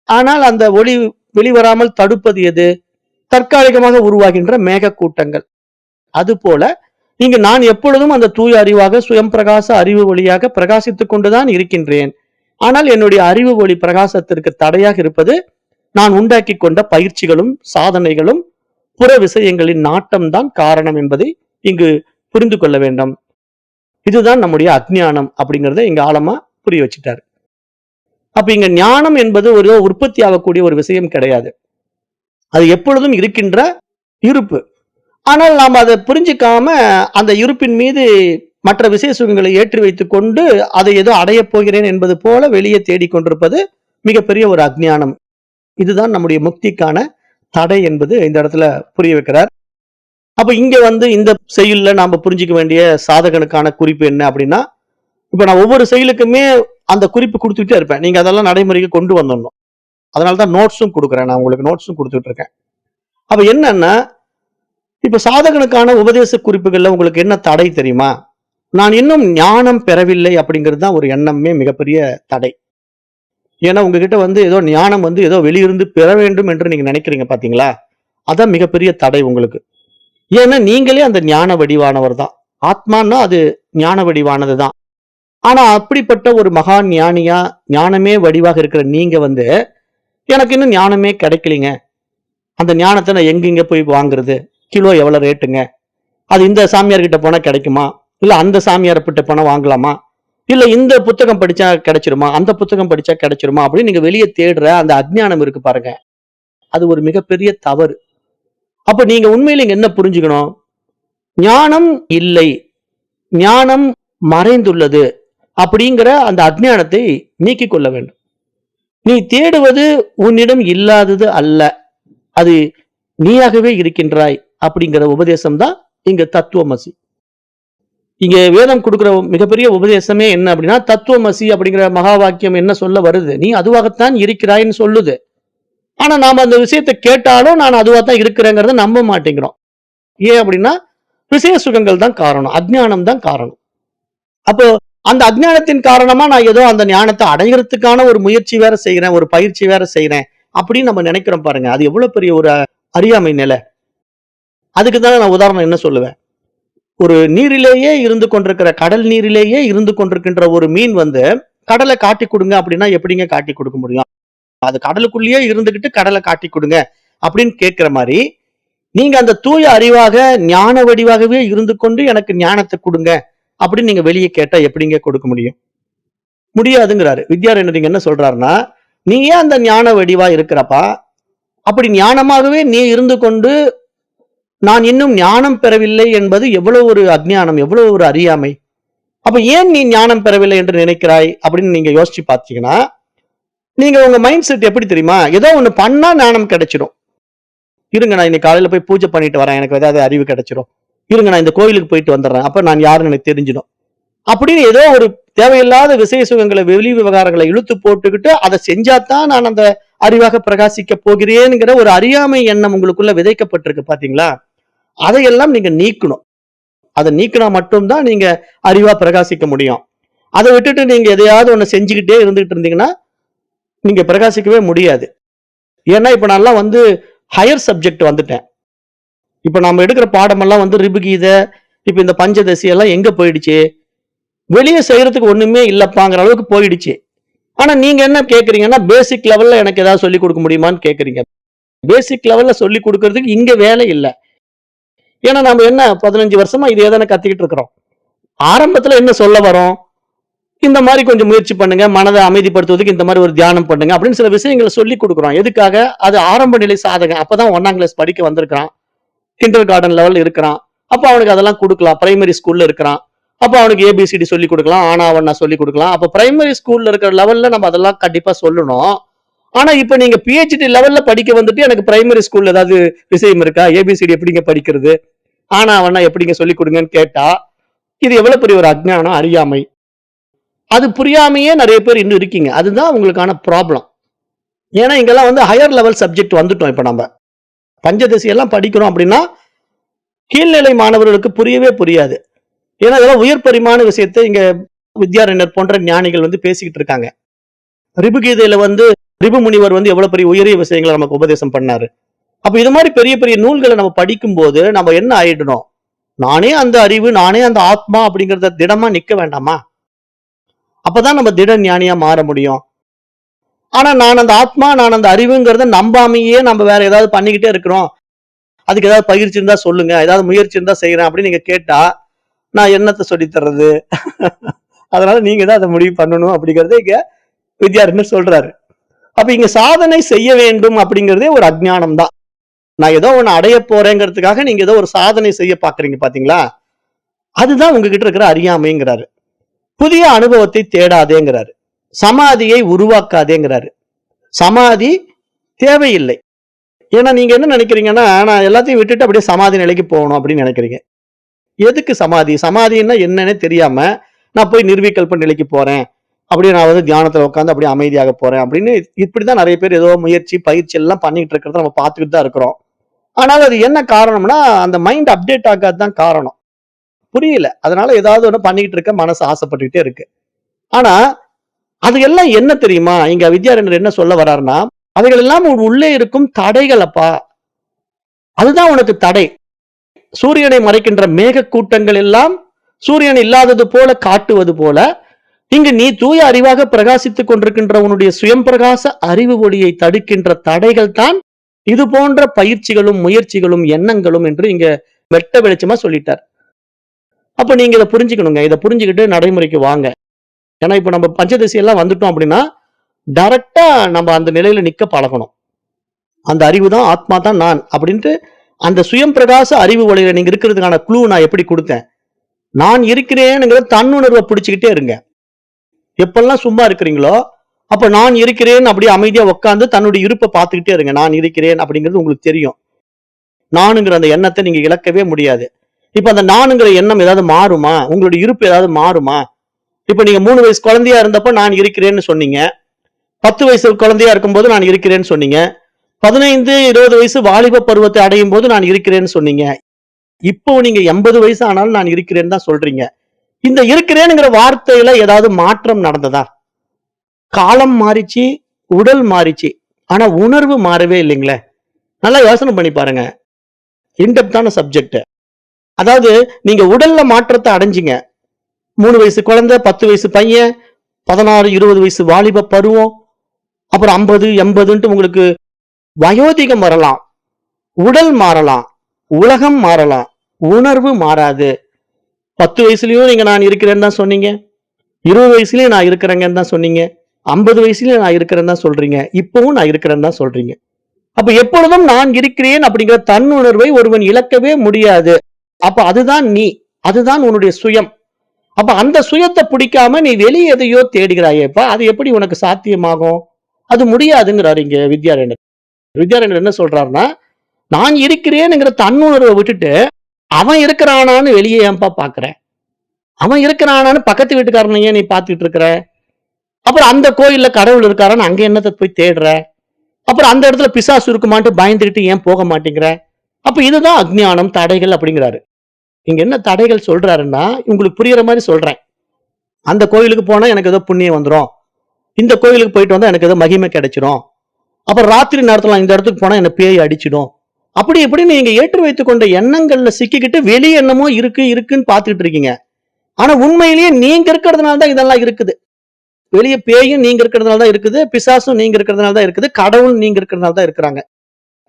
A: ஆனால் அந்த ஒளி வெளிவராமல் தடுப்பது எது? தற்காலிகமாக உருவாகின்ற மேக கூட்டங்கள். அதுபோல இங்கு நான் எப்பொழுதும் அந்த தூய அறிவாக சுயம் பிரகாச அறிவு ஒளியாக பிரகாசித்துக் கொண்டுதான் இருக்கின்றேன். ஆனால் என்னுடைய அறிவு ஒளி பிரகாசத்திற்கு தடையாக இருப்பது நான் உண்டாக்கி கொண்ட பயிற்சிகளும் சாதனைகளும் புற விஷயங்களின் நாட்டம்தான் காரணம் என்பதை இங்கு புரிந்து கொள்ள வேண்டும். இதுதான் நம்முடைய அஜ்ஞானம் அப்படிங்கறத இங்க ஆழமா புரிய வச்சுட்டாரு. அப்ப இங்க ஞானம் என்பது ஒரு உற்பத்தி ஆகக்கூடிய ஒரு விஷயம் கிடையாது. அது எப்பொழுதும் இருக்கின்ற இருப்பு. ஆனால் நாம் அதை புரிஞ்சிக்காம அந்த இருப்பின் மீது மற்ற விசேஷ சுகங்களை ஏற்றி வைத்துக் கொண்டு அதை ஏதோ அடையப் போகிறேன் என்பது போல வெளியே தேடிக்கொண்டிருப்பது மிகப்பெரிய ஒரு அஜ்ஞானம். இதுதான் நம்முடைய முக்திக்கான தடை என்பது இந்த இடத்துல புரிய வைக்கிறார். அப்ப இங்க வந்து இந்த செயல்ல நாம புரிஞ்சிக்க வேண்டிய சாதகனுக்கான குறிப்பு என்ன அப்படின்னா, இப்ப நான் ஒவ்வொரு செயலுக்குமே அந்த குறிப்பு கொடுத்துட்டே இருப்பேன். நீங்க அதெல்லாம் நடைமுறைக்கு கொண்டு வந்துடணும். அதனாலதான் நோட்ஸும் கொடுக்குறேன். நான் உங்களுக்கு நோட்ஸும் கொடுத்துட்டு இருக்கேன். அப்ப என்னன்னா, இப்ப சாதகனுக்கான உபதேச குறிப்புகள்ல உங்களுக்கு என்ன தடை தெரியுமா? நான் இன்னும் ஞானம் பெறவில்லை அப்படிங்கிறது தான் ஒரு எண்ணமே மிகப்பெரிய தடை. ஏன்னா உங்ககிட்ட வந்து ஏதோ ஞானம் வந்து ஏதோ வெளியிருந்து பெற வேண்டும் என்று நீங்க நினைக்கிறீங்க பாத்தீங்களா? அதான் மிகப்பெரிய தடை உங்களுக்கு. ஏன்னா நீங்களே அந்த ஞான வடிவானவர் தான். ஆத்மான்னா அது ஞான வடிவானது தான். ஆனா அப்படிப்பட்ட ஒரு மகா ஞானியா ஞானமே வடிவாக இருக்கிற நீங்க வந்து எனக்கு இன்னும் ஞானமே கிடைக்கலீங்க, அந்த ஞானத்தை நான் எங்கெங்க போய் வாங்குறது, கிலோ எவ்வளவு ரேட்டுங்க, அது இந்த சாமியார் கிட்ட போனா கிடைக்குமா, இல்ல அந்த சாமியார் கிட்ட போனா வாங்கலாமா, இல்ல இந்த புத்தகம் படிச்சா கிடைச்சிருமா, அந்த புத்தகம் படிச்சா கிடைச்சிருமா அப்படின்னு நீங்க வெளியே தேடுற அந்த அஜ்ஞானம் இருக்கு பாருங்க, அது ஒரு மிகப்பெரிய தவறு. அப்ப நீங்க உண்மையில இங்க என்ன புரிஞ்சுக்கணும்? ஞானம் இல்லை, ஞானம் மறைந்துள்ளது அப்படிங்கிற அந்த அஜ்ஞானத்தை நீக்கிக் கொள்ள வேண்டும். நீ தேடுவது உன்னிடம் இல்லாதது அல்ல, அது நீயாகவே இருக்கின்றாய் அப்படிங்கிற உபதேசம் தான் இங்க தத்துவமசி. இங்க வேதம் கொடுக்கிற மிகப்பெரிய உபதேசமே என்ன அப்படின்னா, தத்துவமசி அப்படிங்கிற மகா வாக்கியம் என்ன சொல்ல வருது? நீ அதுவாகத்தான் இருக்கிறாய்ன்னு சொல்லுது. ஆனா நாம அந்த விஷயத்தை கேட்டாலும் நான் அதுவா தான் இருக்கிறேங்கிறத நம்ப மாட்டேங்கிறோம். ஏன் அப்படின்னா விசேஷ சுகங்கள் தான் காரணம், அஜ்ஞானம் தான் காரணம். அப்போ அந்த அஜ்ஞானத்தின் காரணமா நான் ஏதோ அந்த ஞானத்தை அடைகிறதுக்கான ஒரு முயற்சி வேற செய்யறேன், ஒரு பயிற்சி வேற செய்யறேன் அப்படின்னு நம்ம நினைக்கிறோம் பாருங்க. அது எவ்வளவு பெரிய ஒரு அறியாமை நிலை. அதுக்கு தான் நான் உதாரணம் என்ன சொல்லுவேன், ஒரு நீரிலேயே இருந்து கொண்டிருக்கிற, கடல் நீரிலேயே இருந்து கொண்டிருக்கின்ற ஒரு மீன் வந்து கடலை காட்டி கொடுங்க அப்படின்னா எப்படிங்க காட்டி கொடுக்க முடியும்? அது கடலுக்குள்ளேயே இருந்துகிட்டு கடலை காட்டி கொடுங்க அப்படின்னு கேட்கிற மாதிரி, நீங்க அந்த தூய அறிவாக ஞான வடிவாகவே இருந்து கொண்டு எனக்கு ஞானத்தை கொடுங்க அப்படின்னு நீங்க வெளியே கேட்டா எப்படிங்க கொடுக்க முடியும்? முடியாதுங்கிறாரு. வித்யாரண்யர் என்ன சொல்றாருன்னா, நீ ஏன் அந்த ஞான வடிவா இருக்கிறப்பா, அப்படி ஞானமாகவே நீ இருந்து கொண்டு நான் இன்னும் ஞானம் பெறவில்லை என்பது எவ்வளவு ஒரு அஜ்ஞானம், எவ்வளவு ஒரு அறியாமை. அப்ப ஏன் நீ ஞானம் பெறவில்லை என்று நினைக்கிறாய் அப்படின்னு நீங்க யோசிச்சு பார்த்தீங்கன்னா, நீங்க உங்க மைண்ட் செட் எப்படி தெரியுமா? ஏதோ ஒண்ணு பண்ணா ஞானம் கிடைச்சிடும். இருங்க நான் இன்னைக்கு காலையில போய் பூஜை பண்ணிட்டு வரேன், எனக்கு ஏதாவது அறிவு கிடைச்சிடும். இருங்க நான் இந்த கோயிலுக்கு போயிட்டு வந்துடுறேன், அப்ப நான் யாருன்னு எனக்கு தெரிஞ்சிடும். அப்படின்னு ஏதோ ஒரு தேவையில்லாத விசய சுகங்களை, வெளி விவகாரங்களை இழுத்து போட்டுக்கிட்டு அதை செஞ்சாதான் நான் அந்த அறிவாக பிரகாசிக்க போகிறேன்ங்கிற ஒரு அறியாமை எண்ணம் உங்களுக்குள்ள விதைக்கப்பட்டிருக்கு பாத்தீங்களா? அதையெல்லாம் நீங்க நீக்கணும். அதை நீக்கினா மட்டும்தான் நீங்க அறிவா பிரகாசிக்க முடியும். அதை விட்டுட்டு நீங்க எதையாவது ஒண்ணு செஞ்சுக்கிட்டே இருந்துகிட்டு இருந்தீங்கன்னா நீங்க பிரகாசிக்கவே முடியாது. ஏன்னா இப்ப நான்லாம் ஹையர் சப்ஜெக்ட் வந்துட்டேன். இப்ப நாம எடுக்கிற பாடமெல்லாம் ரிபுகீதை, இப்ப இந்த பஞ்சதசி எல்லாம் எங்க போயிடுச்சு? வெளியே செய்யறதுக்கு ஒண்ணுமே இல்லப்பாங்கிற அளவுக்கு போயிடுச்சு. ஆனா நீங்க என்ன கேக்குறீங்கன்னா, பேசிக் லெவல்ல எனக்கு ஏதாவது சொல்லிக் கொடுக்க முடியுமான்னு கேக்குறீங்க. பேசிக் லெவல்ல சொல்லிக் கொடுக்கறதுக்கு இங்க வேலை இல்ல. ஏன்னா நம்ம என்ன 15 வருஷமா இதே தானே கத்துக்கிட்டு இருக்கிறோம். ஆரம்பத்துல என்ன சொல்ல வரோம்? இந்த மாதிரி கொஞ்சம் முயற்சி பண்ணுங்க, மனதை அமைதிப்படுத்துவதற்கு இந்த மாதிரி ஒரு தியானம் பண்ணுங்க அப்படின்னு சில விஷயங்களை சொல்லி கொடுக்குறோம். எதுக்காக? அது ஆரம்ப நிலை சாதகம். அப்பதான் 1ஆம் கிளாஸ் படிக்க வந்திருக்கிறான், கிண்டர் கார்டன் லெவல்ல இருக்கிறான். அப்ப அவனுக்கு அதெல்லாம் கொடுக்கலாம். பிரைமரி ஸ்கூல்ல இருக்கிறான். அப்ப அவனுக்கு ஏபிசிடி சொல்லி கொடுக்கலாம், ஆனாவண்ணா சொல்லி கொடுக்கலாம். அப்ப பிரைமரி ஸ்கூல்ல இருக்கிற லெவல்ல நம்ம அதெல்லாம் கண்டிப்பா சொல்லணும். ஆனா இப்ப நீங்க பிஹெச்டி லெவல்ல படிக்க வந்துட்டு எனக்கு பிரைமரி ஸ்கூல்ல ஏதாவது விஷயம் இருக்கா? ஏபிசிடி எப்படிங்க படிக்கிறது, ஆனாவண்ணா எப்படிங்க சொல்லி கொடுங்கன்னு கேட்டா இது எவ்வளவு பெரிய ஒரு அஜ்ஞானம், அறியாமை. அது புரியாமையே நிறைய பேர் இன்னும் இருக்கீங்க. அதுதான் உங்களுக்கான ப்ராப்ளம். ஏன்னா இங்கெல்லாம் ஹையர் லெவல் சப்ஜெக்ட் வந்துட்டோம். இப்ப நம்ம பஞ்சதசி எல்லாம் படிக்கிறோம் அப்படின்னா கீழ்நிலை மாணவர்களுக்கு புரியவே புரியாது. ஏன்னா இதெல்லாம் உயர் பரிமாண விஷயத்தை இங்க வித்யாரண்யர் போன்ற ஞானிகள் பேசிக்கிட்டு இருக்காங்க. ரிபுகீதையில ரிபு முனிவர் எவ்வளவு பெரிய உயரிய விஷயங்களை நமக்கு உபதேசம் பண்ணாரு. அப்ப இது மாதிரி பெரிய பெரிய நூல்களை நம்ம படிக்கும் போது நம்ம என்ன ஆயிடணும்? நானே அந்த அறிவு, நானே அந்த ஆத்மா அப்படிங்கறத திடமா நிக்க வேண்டாமா? அப்பதான் நம்ம திட ஞானியா மாற முடியும். ஆனா நான் அந்த ஆத்மா, நான் அந்த அறிவுங்கிறத நம்பாமையே நம்ம வேற ஏதாவது பண்ணிக்கிட்டே இருக்கிறோம். அதுக்கு ஏதாவது பயிற்சி இருந்தா சொல்லுங்க, ஏதாவது முயற்சி இருந்தா செய்யறேன் அப்படின்னு நீங்க கேட்டா நான் என்னத்தை சொல்லி தர்றது? அதனால நீங்க தான் அதை முடிவு பண்ணணும் அப்படிங்கறத இங்க வித்யாரண்யர் சொல்றாரு. அப்ப இங்க சாதனை செய்ய வேண்டும் அப்படிங்கறதே ஒரு அஜ்ஞானம் தான். நான் ஏதோ ஒண்ணு அடைய போறேங்கிறதுக்காக நீங்க ஏதோ ஒரு சாதனை செய்ய பாக்குறீங்க பாத்தீங்களா? அதுதான் உங்ககிட்ட இருக்கிற அறியாமைங்கிறாரு. புதிய அனுபவத்தை தேடாதேங்கிறாரு. சமாதியை உருவாக்காதேங்கிறாரு. சமாதி தேவையில்லை. ஏன்னா நீங்க என்ன நினைக்கிறீங்கன்னா, நான் எல்லாத்தையும் விட்டுட்டு அப்படியே சமாதி நிலைக்கு போகணும் அப்படின்னு நினைக்கிறீங்க. எதுக்கு சமாதி? சமாதின்னா என்னன்னே தெரியாம நான் போய் நிர்விகல்ப நிலைக்கு போறேன், அப்படியே நான் தியானத்துல உட்காந்து அப்படியே அமைதியாக போறேன் அப்படின்னு இப்படிதான் நிறைய பேர் ஏதோ முயற்சி பயிற்சி எல்லாம் பண்ணிட்டு இருக்கிறத நம்ம பார்த்துக்கிட்டு தான் இருக்கிறோம். ஆனால் அது என்ன காரணம்னா அந்த மைண்ட் அப்டேட் ஆகாதுதான் காரணம். புரியல. அதனால ஏதாவது ஒண்ணு பண்ணிக்கிட்டு இருக்க மனசு ஆசைப்பட்டுக்கிட்டே இருக்கு. ஆனா அது எல்லாம் என்ன தெரியுமா? இங்க வித்யாரண்யர் என்ன சொல்ல வர்றாருன்னா, அவைகள் எல்லாம் உள்ளே இருக்கும் தடைகள் அப்பா. அதுதான் உனக்கு தடை. சூரியனை மறைக்கின்ற மேக கூட்டங்கள் எல்லாம் சூரியன் இல்லாதது போல காட்டுவது போல, இங்கு நீ தூய அறிவாக பிரகாசித்துக் கொண்டிருக்கின்ற உன்னுடைய சுயம் பிரகாச அறிவு ஒளியை தடுக்கின்ற தடைகள் தான் இது போன்ற பயிற்சிகளும் முயற்சிகளும் எண்ணங்களும் என்று இங்க வெட்ட வெளிச்சமா சொல்லிட்டார். அப்ப நீங்க இதை புரிஞ்சுக்கணுங்க. இதை புரிஞ்சுக்கிட்டு நடைமுறைக்கு வாங்க. ஏன்னா இப்ப நம்ம பஞ்சதசி எல்லாம் வந்துட்டோம் அப்படின்னா டைரக்டா நம்ம அந்த நிலையில நிக்க பழகணும். அந்த அறிவு தான், ஆத்மா தான் நான் அப்படின்ட்டு அந்த சுயம் பிரகாச அறிவு ஒளியில நீங்க இருக்கிறதுக்கான க்ளூ நான் எப்படி கொடுத்தேன்? நான் இருக்கிறேன்ங்கிற தன்னுணர்வை பிடிச்சுக்கிட்டே இருங்க. எப்பெல்லாம் சும்மா இருக்கிறீங்களோ அப்ப நான் இருக்கிறேன் அப்படியே அமைதியா உட்காந்து தன்னுடைய இருப்பை பார்த்துக்கிட்டே இருங்க. நான் இருக்கிறேன் அப்படிங்கிறது உங்களுக்கு தெரியும். நானுங்கிற அந்த எண்ணத்தை நீங்க இழக்கவே முடியாது. இப்ப அந்த நானுங்கிற எண்ணம் ஏதாவது மாறுமா? உங்களுடைய இருப்பு ஏதாவது மாறுமா? இப்ப நீங்க 3 வயசு குழந்தையா இருந்தப்ப நான் இருக்கிறேன்னு சொன்னீங்க. 10 வயசு குழந்தையா இருக்கும்போது நான் இருக்கிறேன்னு சொன்னீங்க. 15, 20 வயசு வாலிப பருவத்தை அடையும் போது நான் இருக்கிறேன்னு சொன்னீங்க. இப்போ நீங்க 80 வயசு ஆனாலும் நான் இருக்கிறேன்னு தான் சொல்றீங்க. இந்த இருக்கிறேன்ங்கிற வார்த்தையில ஏதாவது மாற்றம் நடந்ததா? காலம் மாறிச்சு, உடல் மாறிச்சு, ஆனா உணர்வு மாறவே இல்லைங்களே. நல்லா யோசனை பண்ணி பாருங்க. இன்டெப்தான சப்ஜெக்ட். அதாவது நீங்க உடல்ல மாற்றத்தை அடைஞ்சிங்க. 3 வயசு குழந்தை, 10 வயசு பையன், 16, 20 வயசு வாலிப பருவம், அப்புறம் 50, 80ன்ட்டு உங்களுக்கு வயோதிகம் வரலாம், உடல் மாறலாம், உலகம் மாறலாம், உணர்வு மாறாது. 10 வயசுலயும் நீங்க நான் இருக்கிறேன்னு தான் சொன்னீங்க. 20 வயசுலயும் நான் இருக்கிறேங்கன்னு தான் சொன்னீங்க. 50 வயசுலயும் நான் இருக்கிறேன்னு தான் சொல்றீங்க. இப்பவும் நான் இருக்கிறேன்னு தான் சொல்றீங்க. அப்ப எப்பொழுதும் நான் இருக்கிறேன் அப்படிங்கிற தன்னுணர்வை ஒருவன் இழக்கவே முடியாது. அப்ப அதுதான் நீ, அதுதான் உன்னுடைய சுயம். அப்ப அந்த சுயத்தை பிடிக்காம நீ வெளியே எதையோ தேடுகிறாயேப்பா, அது எப்படி உனக்கு சாத்தியமாகும்? அது முடியாதுங்கிறாரு இங்க வித்யாரண்யர். வித்யாரண்யர் என்ன சொல்றாருன்னா, நான் இருக்கிறேன்ங்கிற தன்னுணர்வை விட்டுட்டு அவன் இருக்கிறானான்னு வெளியே ஏன்பா பாக்குறேன்? அவன் இருக்கிறானான்னு பக்கத்து வீட்டுக்காரனை ஏன் நீ பார்த்துட்டு இருக்கிற? அப்புறம் அந்த கோயில்ல கடவுள் இருக்காரான்னு அங்க என்னத்தை போய் தேடுற? அப்புறம் அந்த இடத்துல பிசாசு இருக்குமான்ட்டு பயந்துகிட்டு ஏன் போக மாட்டேங்கிற? அப்ப இதுதான் அஞ்ஞானம், தடைகள் அப்படிங்கிறாரு. இங்க என்ன தடைகள் சொல்றாருன்னா, உங்களுக்கு புரியுற மாதிரி சொல்றேன். அந்த கோயிலுக்கு போனா எனக்கு ஏதோ புண்ணியம் வந்துரும். இந்த கோயிலுக்கு போயிட்டு வந்தா எனக்கு ஏதோ மகிமை கிடைச்சிரும். அப்புறம் ராத்திரி நேரத்துல இந்த இடத்துக்கு போனா என்ன பேய் அடிச்சிடும். அப்படி இப்படின்னு நீங்க ஏற்றி வைத்துக் கொண்ட எண்ணங்கள்ல சிக்கிக்கிட்டு வெளி எண்ணமோ இருக்குன்னு பாத்துட்டு இருக்கீங்க. ஆனா உண்மையிலேயே நீங்க இருக்கிறதுனால தான் இதெல்லாம் இருக்குது. வெளிய பேயும் நீங்க இருக்கிறதுனால தான் இருக்குது, பிசாசும் நீங்க இருக்கிறதுனால தான் இருக்குது, கடவுள் நீங்க இருக்கிறதுனால தான் இருக்கிறாங்க.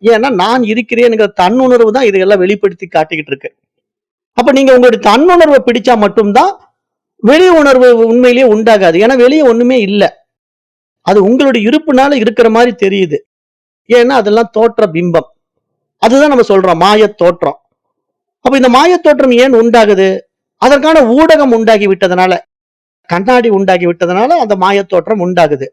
A: ஏன்னா நான் இருக்கிறேன்ங்கிற தன்னுணர்வு தான் இதையெல்லாம் வெளிப்படுத்தி காட்டிக்கிட்டு இருக்கு. அப்ப நீங்க உங்களுடைய தன்னுணர்வை பிடிச்சா மட்டும்தான் வெளி உணர்வு உண்மையிலேயே உண்டாகாது. ஏன்னா வெளியே ஒண்ணுமே இல்ல. அது உங்களுடைய இருப்புனால இருக்கிற மாதிரி தெரியுது. ஏன்னா அதெல்லாம் தோற்ற பிம்பம். அதுதான் நம்ம சொல்றோம் மாயத் தோற்றம். அப்ப இந்த மாயத் தோற்றம் ஏன் உண்டாகுது? அதற்கான ஊடகம் உண்டாகி விட்டதனால, கண்ணாடி உண்டாகி விட்டதனால அந்த மாயத் தோற்றம் உண்டாகுது.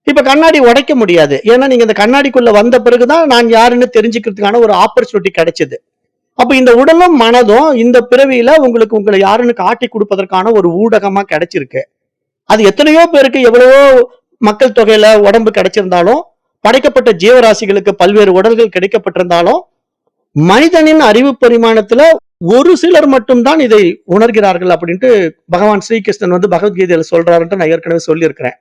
A: இப்ப கண்ணாடி உடைக்க முடியாது. ஏன்னா நீங்க இந்த கண்ணாடிக்குள்ள வந்த பிறகுதான் நான் யாருன்னு தெரிஞ்சுக்கிறதுக்கான ஒரு ஆப்பர்ச்சுனிட்டி கிடைச்சது. அப்ப இந்த உடலும் மனதும் இந்த பிறவியில உங்களுக்கு உங்களை யாருன்னு காட்டி கொடுப்பதற்கான ஒரு ஊடகமா கிடைச்சிருக்கு. அது எத்தனையோ பேருக்கு எவ்வளவோ மக்கள் தொகையில உடம்பு கிடைச்சிருந்தாலும், படைக்கப்பட்ட ஜீவராசிகளுக்கு பல்வேறு உடல்கள் கிடைக்கப்பட்டிருந்தாலும், மனிதனின் அறிவு பரிமாணத்துல ஒரு சிலர் மட்டும்தான் இதை உணர்கிறார்கள் அப்படின்ட்டு பகவான் ஸ்ரீகிருஷ்ணன் வந்து பகவத்கீதையில சொல்றாருன்ட்டு நான் ஏற்கனவே சொல்லியிருக்கிறேன்.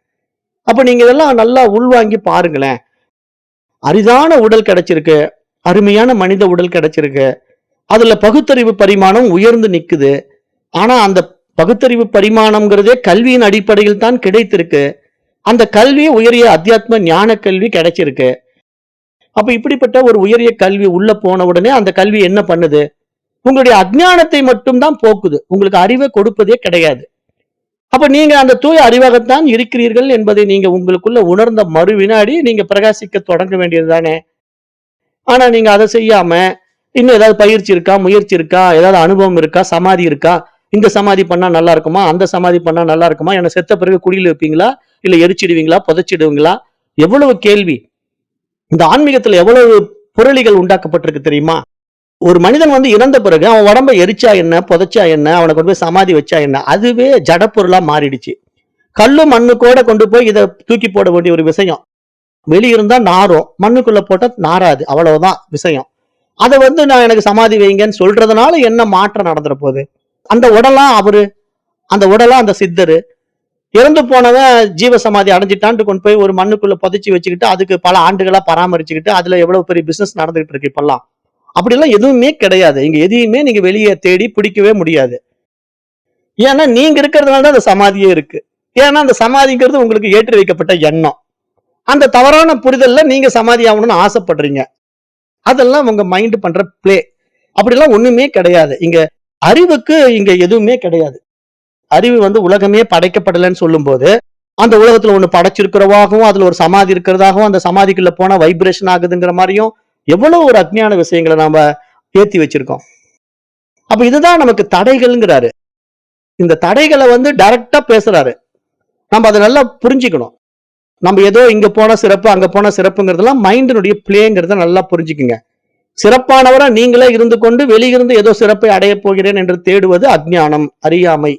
A: அப்ப நீங்க இதெல்லாம் நல்லா உள்வாங்கி பாருங்களேன். அரிதான உடல் கிடைச்சிருக்கு, அருமையான மனித உடல் கிடைச்சிருக்கு, அதுல பகுத்தறிவு பரிமாணம் உயர்ந்து நிக்குது. ஆனா அந்த பகுத்தறிவு பரிமாணம்ங்கிறதே கல்வியின் அடிப்படையில் தான் கிடைத்திருக்கு. அந்த கல்வி உயரிய அத்தியாத்ம ஞான கல்வி கிடைச்சிருக்கு. அப்ப இப்படிப்பட்ட ஒரு உயரிய கல்வி உள்ள போன உடனே அந்த கல்வி என்ன பண்ணுது? உங்களுடைய அஜ்ஞானத்தை மட்டும்தான் போக்குது. உங்களுக்கு அறிவை கொடுப்பதே கிடையாது. அப்ப நீங்க அந்த தூய அறிவாகத்தான் இருக்கிறீர்கள் என்பதை நீங்க உங்களுக்குள்ள உணர்ந்த மறு வினாடி நீங்க பிரகாசிக்க தொடங்க வேண்டியது தானே. ஆனா நீங்க அதை செய்யாம இன்னும் ஏதாவது பயிற்சி இருக்கா, முயற்சி இருக்கா, ஏதாவது அனுபவம் இருக்கா, சமாதி இருக்கா, இந்த சமாதி பண்ணா நல்லா இருக்குமா, அந்த சமாதி பண்ணா நல்லா இருக்குமா, என்ன செத்த பிறகு குடியில் வைப்பீங்களா, இல்ல எரிச்சிடுவீங்களா, புதைச்சிடுவீங்களா, எவ்வளவு கேள்வி. இந்த ஆன்மீகத்துல எவ்வளவு புரளிகள் உண்டாக்கப்பட்டிருக்கு தெரியுமா? ஒரு மனிதன் வந்து இறந்த பிறகு அவன் உடம்ப எரிச்சா என்ன, புதைச்சா என்ன, அவனை கொண்டு போய் சமாதி வச்சா என்ன, அதுவே ஜடப்பொருளா மாறிடுச்சு. கல்லு மண்ணு கூட கொண்டு போய் இதை தூக்கி போட வேண்டிய ஒரு விஷயம். வெளியிருந்தா நாரும், மண்ணுக்குள்ள போட்டா நாராது, அவ்வளவுதான் விஷயம். அதை வந்து நான் எனக்கு சமாதி வைங்கன்னு சொல்றதுனால என்ன மாற்றம் நடந்துற போகுது? அந்த உடலா அவரு, அந்த உடலா அந்த சித்தரு, இறந்து போனவன் ஜீவ சமாதி அடைஞ்சிட்டான்ட்டு கொண்டு போய் ஒரு மண்ணுக்குள்ள புதைச்சி வச்சுக்கிட்டு அதுக்கு பல ஆண்டுகளா பராமரிச்சுக்கிட்டு அதுல எவ்வளவு பெரிய பிசினஸ் நடந்துகிட்டு இருக்கு இப்பெல்லாம். அப்படிலாம் எதுவுமே கிடையாது. இங்க எதையுமே நீங்க வெளியே தேடி பிடிக்கவே முடியாது. ஏன்னா நீங்க இருக்கிறதுனால தான் அந்த சமாதியே இருக்கு. ஏன்னா அந்த சமாதிங்கிறது உங்களுக்கு ஏற்றி வைக்கப்பட்ட எண்ணம். அந்த தவறான புரிதல்ல நீங்க சமாதி ஆகணும்னு ஆசைப்படுறீங்க. அதெல்லாம் உங்க மைண்ட் பண்ற பிளே. அப்படிலாம் ஒண்ணுமே கிடையாது. இங்க அறிவுக்கு இங்க எதுவுமே கிடையாது. அறிவு வந்து உலகமே படைக்கப்படலைன்னு சொல்லும் போது அந்த உலகத்துல ஒண்ணு படைச்சிருக்கிறவாகவும் அதுல ஒரு சமாதி இருக்கிறதாகவும் அந்த சமாதிக்குள்ள போனா வைப்ரேஷன் ஆகுதுங்கிற மாதிரியும் எவ்வளவு ஒரு அஜ்ஞான விஷயங்களை நாம ஏத்தி வச்சிருக்கோம். அப்ப இதுதான் நமக்கு தடைகள்ங்கிறாரு. இந்த தடைகளை வந்து டைரக்டா பேசுறாரு. நம்ம அதை நல்லா புரிஞ்சுக்கணும். நம்ம ஏதோ இங்க போன சிறப்பு அங்க போன சிறப்புங்கிறதெல்லாம் மைண்டினுடைய பிளேங்கிறத நல்லா புரிஞ்சுக்குங்க. சிறப்பானவரா நீங்களே இருந்து கொண்டு வெளியிருந்து ஏதோ சிறப்பை அடைய போகிறேன் என்று தேடுவது அஜ்ஞானம், அறியாமை.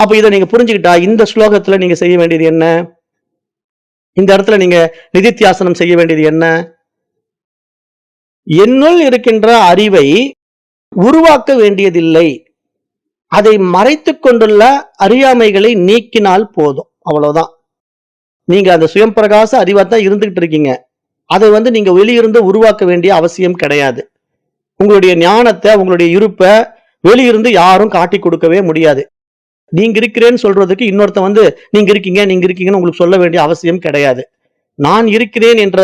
A: அப்ப இதை நீங்க புரிஞ்சுக்கிட்டா இந்த ஸ்லோகத்துல நீங்க செய்ய வேண்டியது என்ன? இந்த இடத்துல நீங்க நிதித்தியாசனம் செய்ய வேண்டியது என்ன? என்னுள் இருக்கின்ற அறிவை உருவாக்க வேண்டியதில்லை. அதை மறைத்துக் கொண்டுள்ள அறியாமைகளை நீக்கினால் போதும். அவ்வளவுதான். நீங்க அந்த சுயம் பிரகாச அறிவாத்தான் இருந்துகிட்டு இருக்கீங்க. அதை வந்து நீங்க வெளியிருந்து உருவாக்க வேண்டிய அவசியம் கிடையாது. உங்களுடைய ஞானத்தை, உங்களுடைய இருப்பை வெளியிருந்து யாரும் காட்டி கொடுக்கவே முடியாது. நீங்க இருக்கிறேன்னு சொல்றதுக்கு இன்னொருத்த வந்து நீங்க இருக்கீங்க நீங்க இருக்கீங்கன்னு உங்களுக்கு சொல்ல வேண்டிய அவசியம் கிடையாது. நான் இருக்கிறேன் என்ற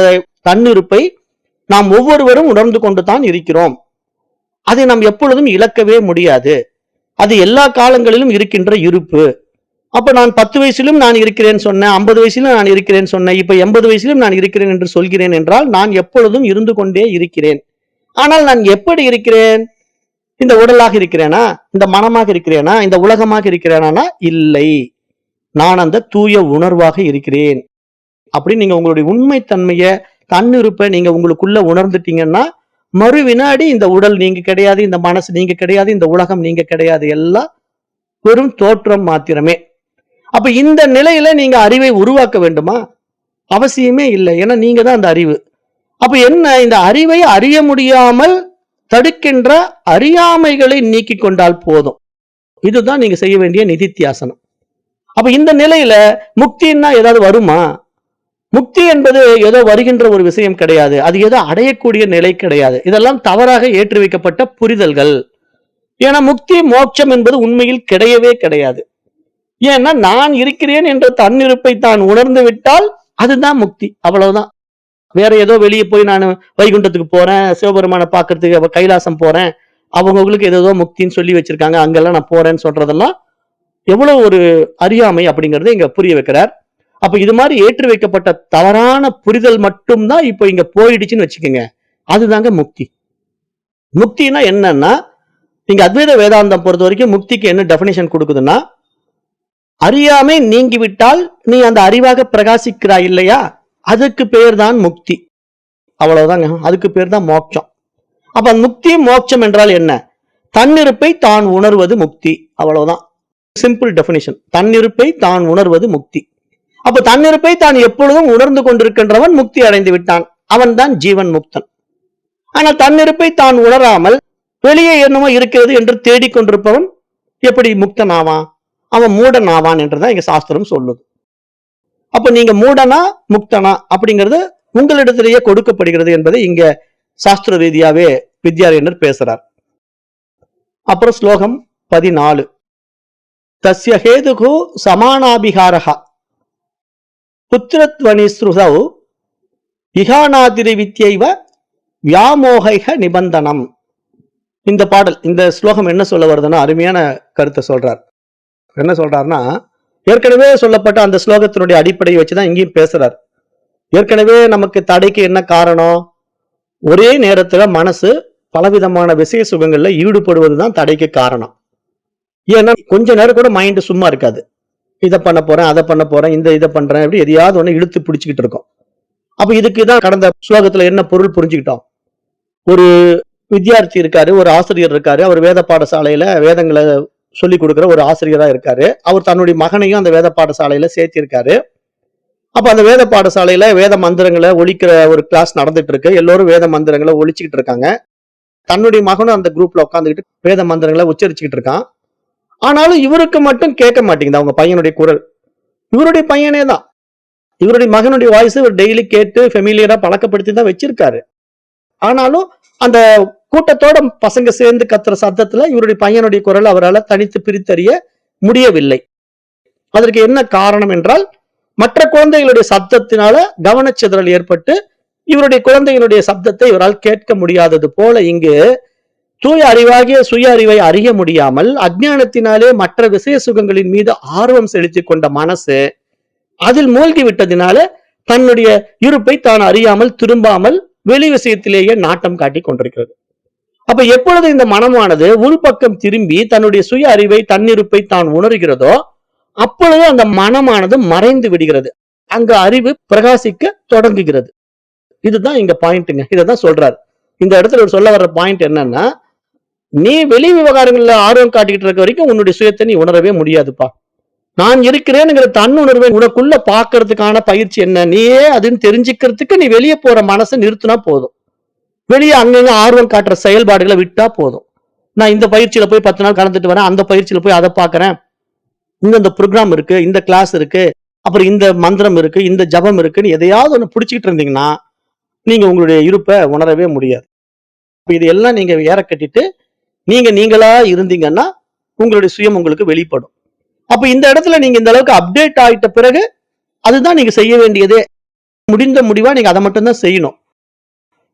A: தன்னிருப்பை நாம் ஒவ்வொருவரும் உணர்ந்து கொண்டுதான் இருக்கிறோம். அதை நாம் எப்பொழுதும் இழக்கவே முடியாது. அது எல்லா காலங்களிலும் இருக்கின்ற இருப்பு. அப்ப நான் 10 வயசிலும் நான் இருக்கிறேன் சொன்னேன், 50 வயசிலும் நான் இருக்கிறேன் சொன்னேன், இப்ப 80 வயசிலும் நான் இருக்கிறேன் என்று சொல்கிறேன் என்றால் நான் எப்பொழுதும் இருந்து கொண்டே இருக்கிறேன். ஆனால் நான் எப்படி இருக்கிறேன்? இந்த உடலாக இருக்கிறேனா, இந்த மனமாக இருக்கிறேனா, இந்த உலகமாக இருக்கிறேனா? இல்லை, நான் அந்த தூய உணர்வாக இருக்கிறேன். அப்படி நீங்க உங்களுடைய உண்மைத்தன்மைய தன்னிருப்பை நீங்க உங்களுக்குள்ள உணர்ந்துட்டீங்கன்னா மறு வினாடி இந்த உடல் நீங்க கிடையாது, இந்த மனசு நீங்க கிடையாது, இந்த உலகம் நீங்க கிடையாது, எல்லாம் வெறும் தோற்றம் மாத்திரமே. அப்ப இந்த நிலையில நீங்க அறிவை உருவாக்க வேண்டுமா? அவசியமே இல்லை. ஏன்னா நீங்க தான் அந்த அறிவு. அப்ப என்ன, இந்த அறிவை அறிய முடியாமல் தடுக்கின்ற அறியாமைகளை நீக்கி கொண்டால் போதும். இதுதான் நீங்க செய்ய வேண்டிய நிதித்தியாசனம். அப்ப இந்த நிலையில முக்தின்னா ஏதாவது வருமா? முக்தி என்பது ஏதோ வருகின்ற ஒரு விஷயம் கிடையாது. அது ஏதோ அடையக்கூடிய நிலை கிடையாது. இதெல்லாம் தவறாக ஏற்றி வைக்கப்பட்ட புரிதல்கள். ஏன்னா முக்தி மோட்சம் என்பது உண்மையில் கிடையவே கிடையாது. ஏன்னா நான் இருக்கிறேன் என்ற தன்னிருப்பை தான் உணர்ந்து விட்டால் அதுதான் முக்தி, அவ்வளவுதான். வேற ஏதோ வெளியே போய் நான் வைகுண்டத்துக்கு போறேன், சிவபெருமானை பார்க்கறதுக்கு கைலாசம் போறேன், அவங்களுக்கு ஏதோ முக்தின்னு சொல்லி வச்சிருக்காங்க, அங்கெல்லாம் நான் போறேன்னு சொல்றதெல்லாம் எவ்வளவு ஒரு அறியாமை அப்படிங்கறத இங்க புரிய வைக்கிறார். அப்ப இது மாதிரி ஏற்றி வைக்கப்பட்ட தவறான புரிதல் மட்டும்தான் இப்ப இங்க போயிடுச்சுன்னு வச்சுக்கோங்க. அதுதாங்க முக்தி. முக்தினா என்னன்னா, இங்க அத்வைத வேதாந்தம் பொறுத்த வரைக்கும் முக்திக்கு என்ன டெபினிஷன் கொடுக்குதுன்னா, அறியாமை நீங்கிவிட்டால் நீ அந்த அறிவாக பிரகாசிக்கிறாய் இல்லையா, அதுக்கு பேர் தான் முக்தி. அவ்வளவுதாங்க. அதுக்கு பேர் தான் மோட்சம். அப்ப முக்தி மோட்சம் என்றால் என்ன? தன்னிருப்பை தான் உணர்வது முக்தி, அவ்வளவுதான். Simple definition. தன்னிருப்பை தான் உணர்வது முக்தி. அப்ப தன்னிருப்பை தான் எப்பொழுதும் உணர்ந்து கொண்டிருக்கின்றவன் முக்தி அடைந்து விட்டான், அவன் தான் ஜீவன் முக்தன். ஆனால் தன்னிருப்பை தான் உணராமல் வெளியே என்னமோ இருக்கிறது என்று தேடிக்கொண்டிருப்பவன் எப்படி முக்தன் ஆவான்? அவன் மூடன் ஆவான் என்றுதான் இங்க சாஸ்திரம் சொல்லுது. அப்ப நீங்க மூடனா முக்தனா அப்படிங்கிறது உங்களிடத்திலேயே கொடுக்கப்படுகிறது என்பதை இங்க சாஸ்திர ரீதியாவே வித்யாரண்யர் பேசுறார். அப்புறம் ஸ்லோகம் 14. தஸ்ய ஹேதுகு சமானாபிகாரஹ புத்திரத்வனிஸ்ருதௌ இகானாதிரி வித்யைவ வியாமோகைக நிபந்தனம். இந்த பாடல், இந்த ஸ்லோகம் என்ன சொல்ல வருதுன்னா அருமையான கருத்தை சொல்றார். என்ன சொல்றாருன்னா, ஏற்கனவே சொல்லப்பட்ட அந்த ஸ்லோகத்தினுடைய அடிப்படையை வச்சுதான் இங்கேயும் பேசுறார். ஏற்கனவே நமக்கு தடைக்கு என்ன காரணம்? ஒரே நேரத்துல மனசு பலவிதமான விஷய சுகங்கள்ல ஈடுபடுவதுதான் தடைக்கு காரணம். ஏன்னா கொஞ்ச நேரம் கூட மைண்ட் சும்மா இருக்காது. இதை பண்ண போறேன், அதை பண்ண போறேன், இதை பண்றேன், அப்படி எதையாவது ஒண்ணு இழுத்து பிடிச்சுக்கிட்டு இருக்கோம். அப்ப இதுக்குதான் கடந்த ஸ்லோகத்துல என்ன பொருள் புரிஞ்சுக்கிட்டோம். ஒரு வித்தியார்த்தி இருக்காரு, ஒரு ஆசிரியர் இருக்காரு, அவர் வேத பாடசாலையில வேதங்களை சொல்லி கொடுக்குற ஒரு ஆசிரியரா இருக்காரு. அவர் தன்னுடைய மகனையும் அந்த வேத பாடசாலையில சேர்த்திருக்காரு. அப்ப அந்த வேத பாடசாலையில வேத மந்திரங்களை ஒழிக்கிற ஒரு கிளாஸ் நடந்துட்டு இருக்கு. எல்லோரும் வேத மந்திரங்களை ஒழிச்சுக்கிட்டு இருக்காங்க. தன்னுடைய மகனும் அந்த குரூப்ல உட்காந்துக்கிட்டு வேத மந்திரங்களை உச்சரிச்சுக்கிட்டு இருக்கான். ஆனாலும் இவருக்கு மட்டும் கேட்க மாட்டேங்குது அவங்க பையனுடைய குரல். இவருடைய பையனே தான், இவருடைய மகனுடைய வாய்ஸ் இவர் டெய்லி கேட்டு ஃபெமிலியரா பழக்கப்படுத்தி தான் வச்சிருக்காரு. ஆனாலும் அந்த கூட்டத்தோட பசங்க சேர்ந்து கத்துற சத்தத்துல இவருடைய பையனுடைய குரல் அவரால் தனித்து பிரித்தறிய முடியவில்லை. அதற்கு என்ன காரணம் என்றால், மற்ற குழந்தைகளுடைய சப்தத்தினால கவனச்சிதறல் ஏற்பட்டு இவருடைய குழந்தைகளுடைய சப்தத்தை இவரால் கேட்க முடியாதது போல இங்கு தூய அறிவாகிய சுய அறிவை அறிய முடியாமல் அஜ்ஞானத்தினாலே மற்ற விஷய சுகங்களின் மீது ஆர்வம் செலுத்தி கொண்ட மனசு அதில் மூழ்கி விட்டதினால தன்னுடைய இருப்பை தான் அறியாமல் திரும்பாமல் வெளி விஷயத்திலேயே நாட்டம் காட்டி கொண்டிருக்கிறது. அப்ப எப்பொழுது இந்த மனமானது உள்பக்கம் திரும்பி தன்னுடைய சுய அறிவை தன்னிருப்பை தான் உணர்கிறதோ அப்பொழுது அந்த மனமானது மறைந்து விடுகிறது, அங்க அறிவு பிரகாசிக்க தொடங்குகிறது. இதுதான் இங்க பாயிண்ட்டுங்க. இதான் சொல்றாரு இந்த இடத்துல சொல்ல வர்ற பாயிண்ட். என்னன்னா, நீ வெளி விவகாரங்கள்ல ஆர்வம் காட்டிக்கிட்டு இருக்க வரைக்கும் உன்னுடைய சுயத்தை நீ உணரவே முடியாதுப்பா. நான் இருக்கிறேன்னுங்கிற தன்னுணர்வை உனக்குள்ள பாக்குறதுக்கான பயிற்சி என்ன, நீயே அதுன்னு தெரிஞ்சுக்கிறதுக்கு நீ வெளியே போற மனசை நிறுத்தினா போதும். வெளியே அங்கங்க ஆர்வம் காட்டுற செயல்பாடுகளை விட்டா போதும். நான் இந்த பயிற்சியில போய் 10 நாள் கலந்துட்டு வரேன், அந்த பயிற்சியில போய் அதை பாக்குறேன், இந்த ப்ரோக்ராம் இருக்கு, இந்த கிளாஸ் இருக்கு, அப்புறம் இந்த மந்திரம் இருக்கு, இந்த ஜபம் இருக்குன்னு எதையாவது ஒண்ணு பிடிச்சிக்கிட்டு இருந்தீங்கன்னா நீங்க உங்களுடைய இருப்பை உணரவே முடியாது. இது எல்லாம் நீங்க ஏற கட்டிட்டு நீங்களா இருந்தீங்கன்னா உங்களுடைய சுயம் உங்களுக்கு வெளிப்படும். அப்ப இந்த இடத்துல நீங்க இந்த அளவுக்கு அப்டேட் ஆயிட்ட பிறகு அதுதான் நீங்க செய்ய வேண்டியதே. முடிந்த முடிவா நீங்க அதை மட்டும்தான் செய்யணும்,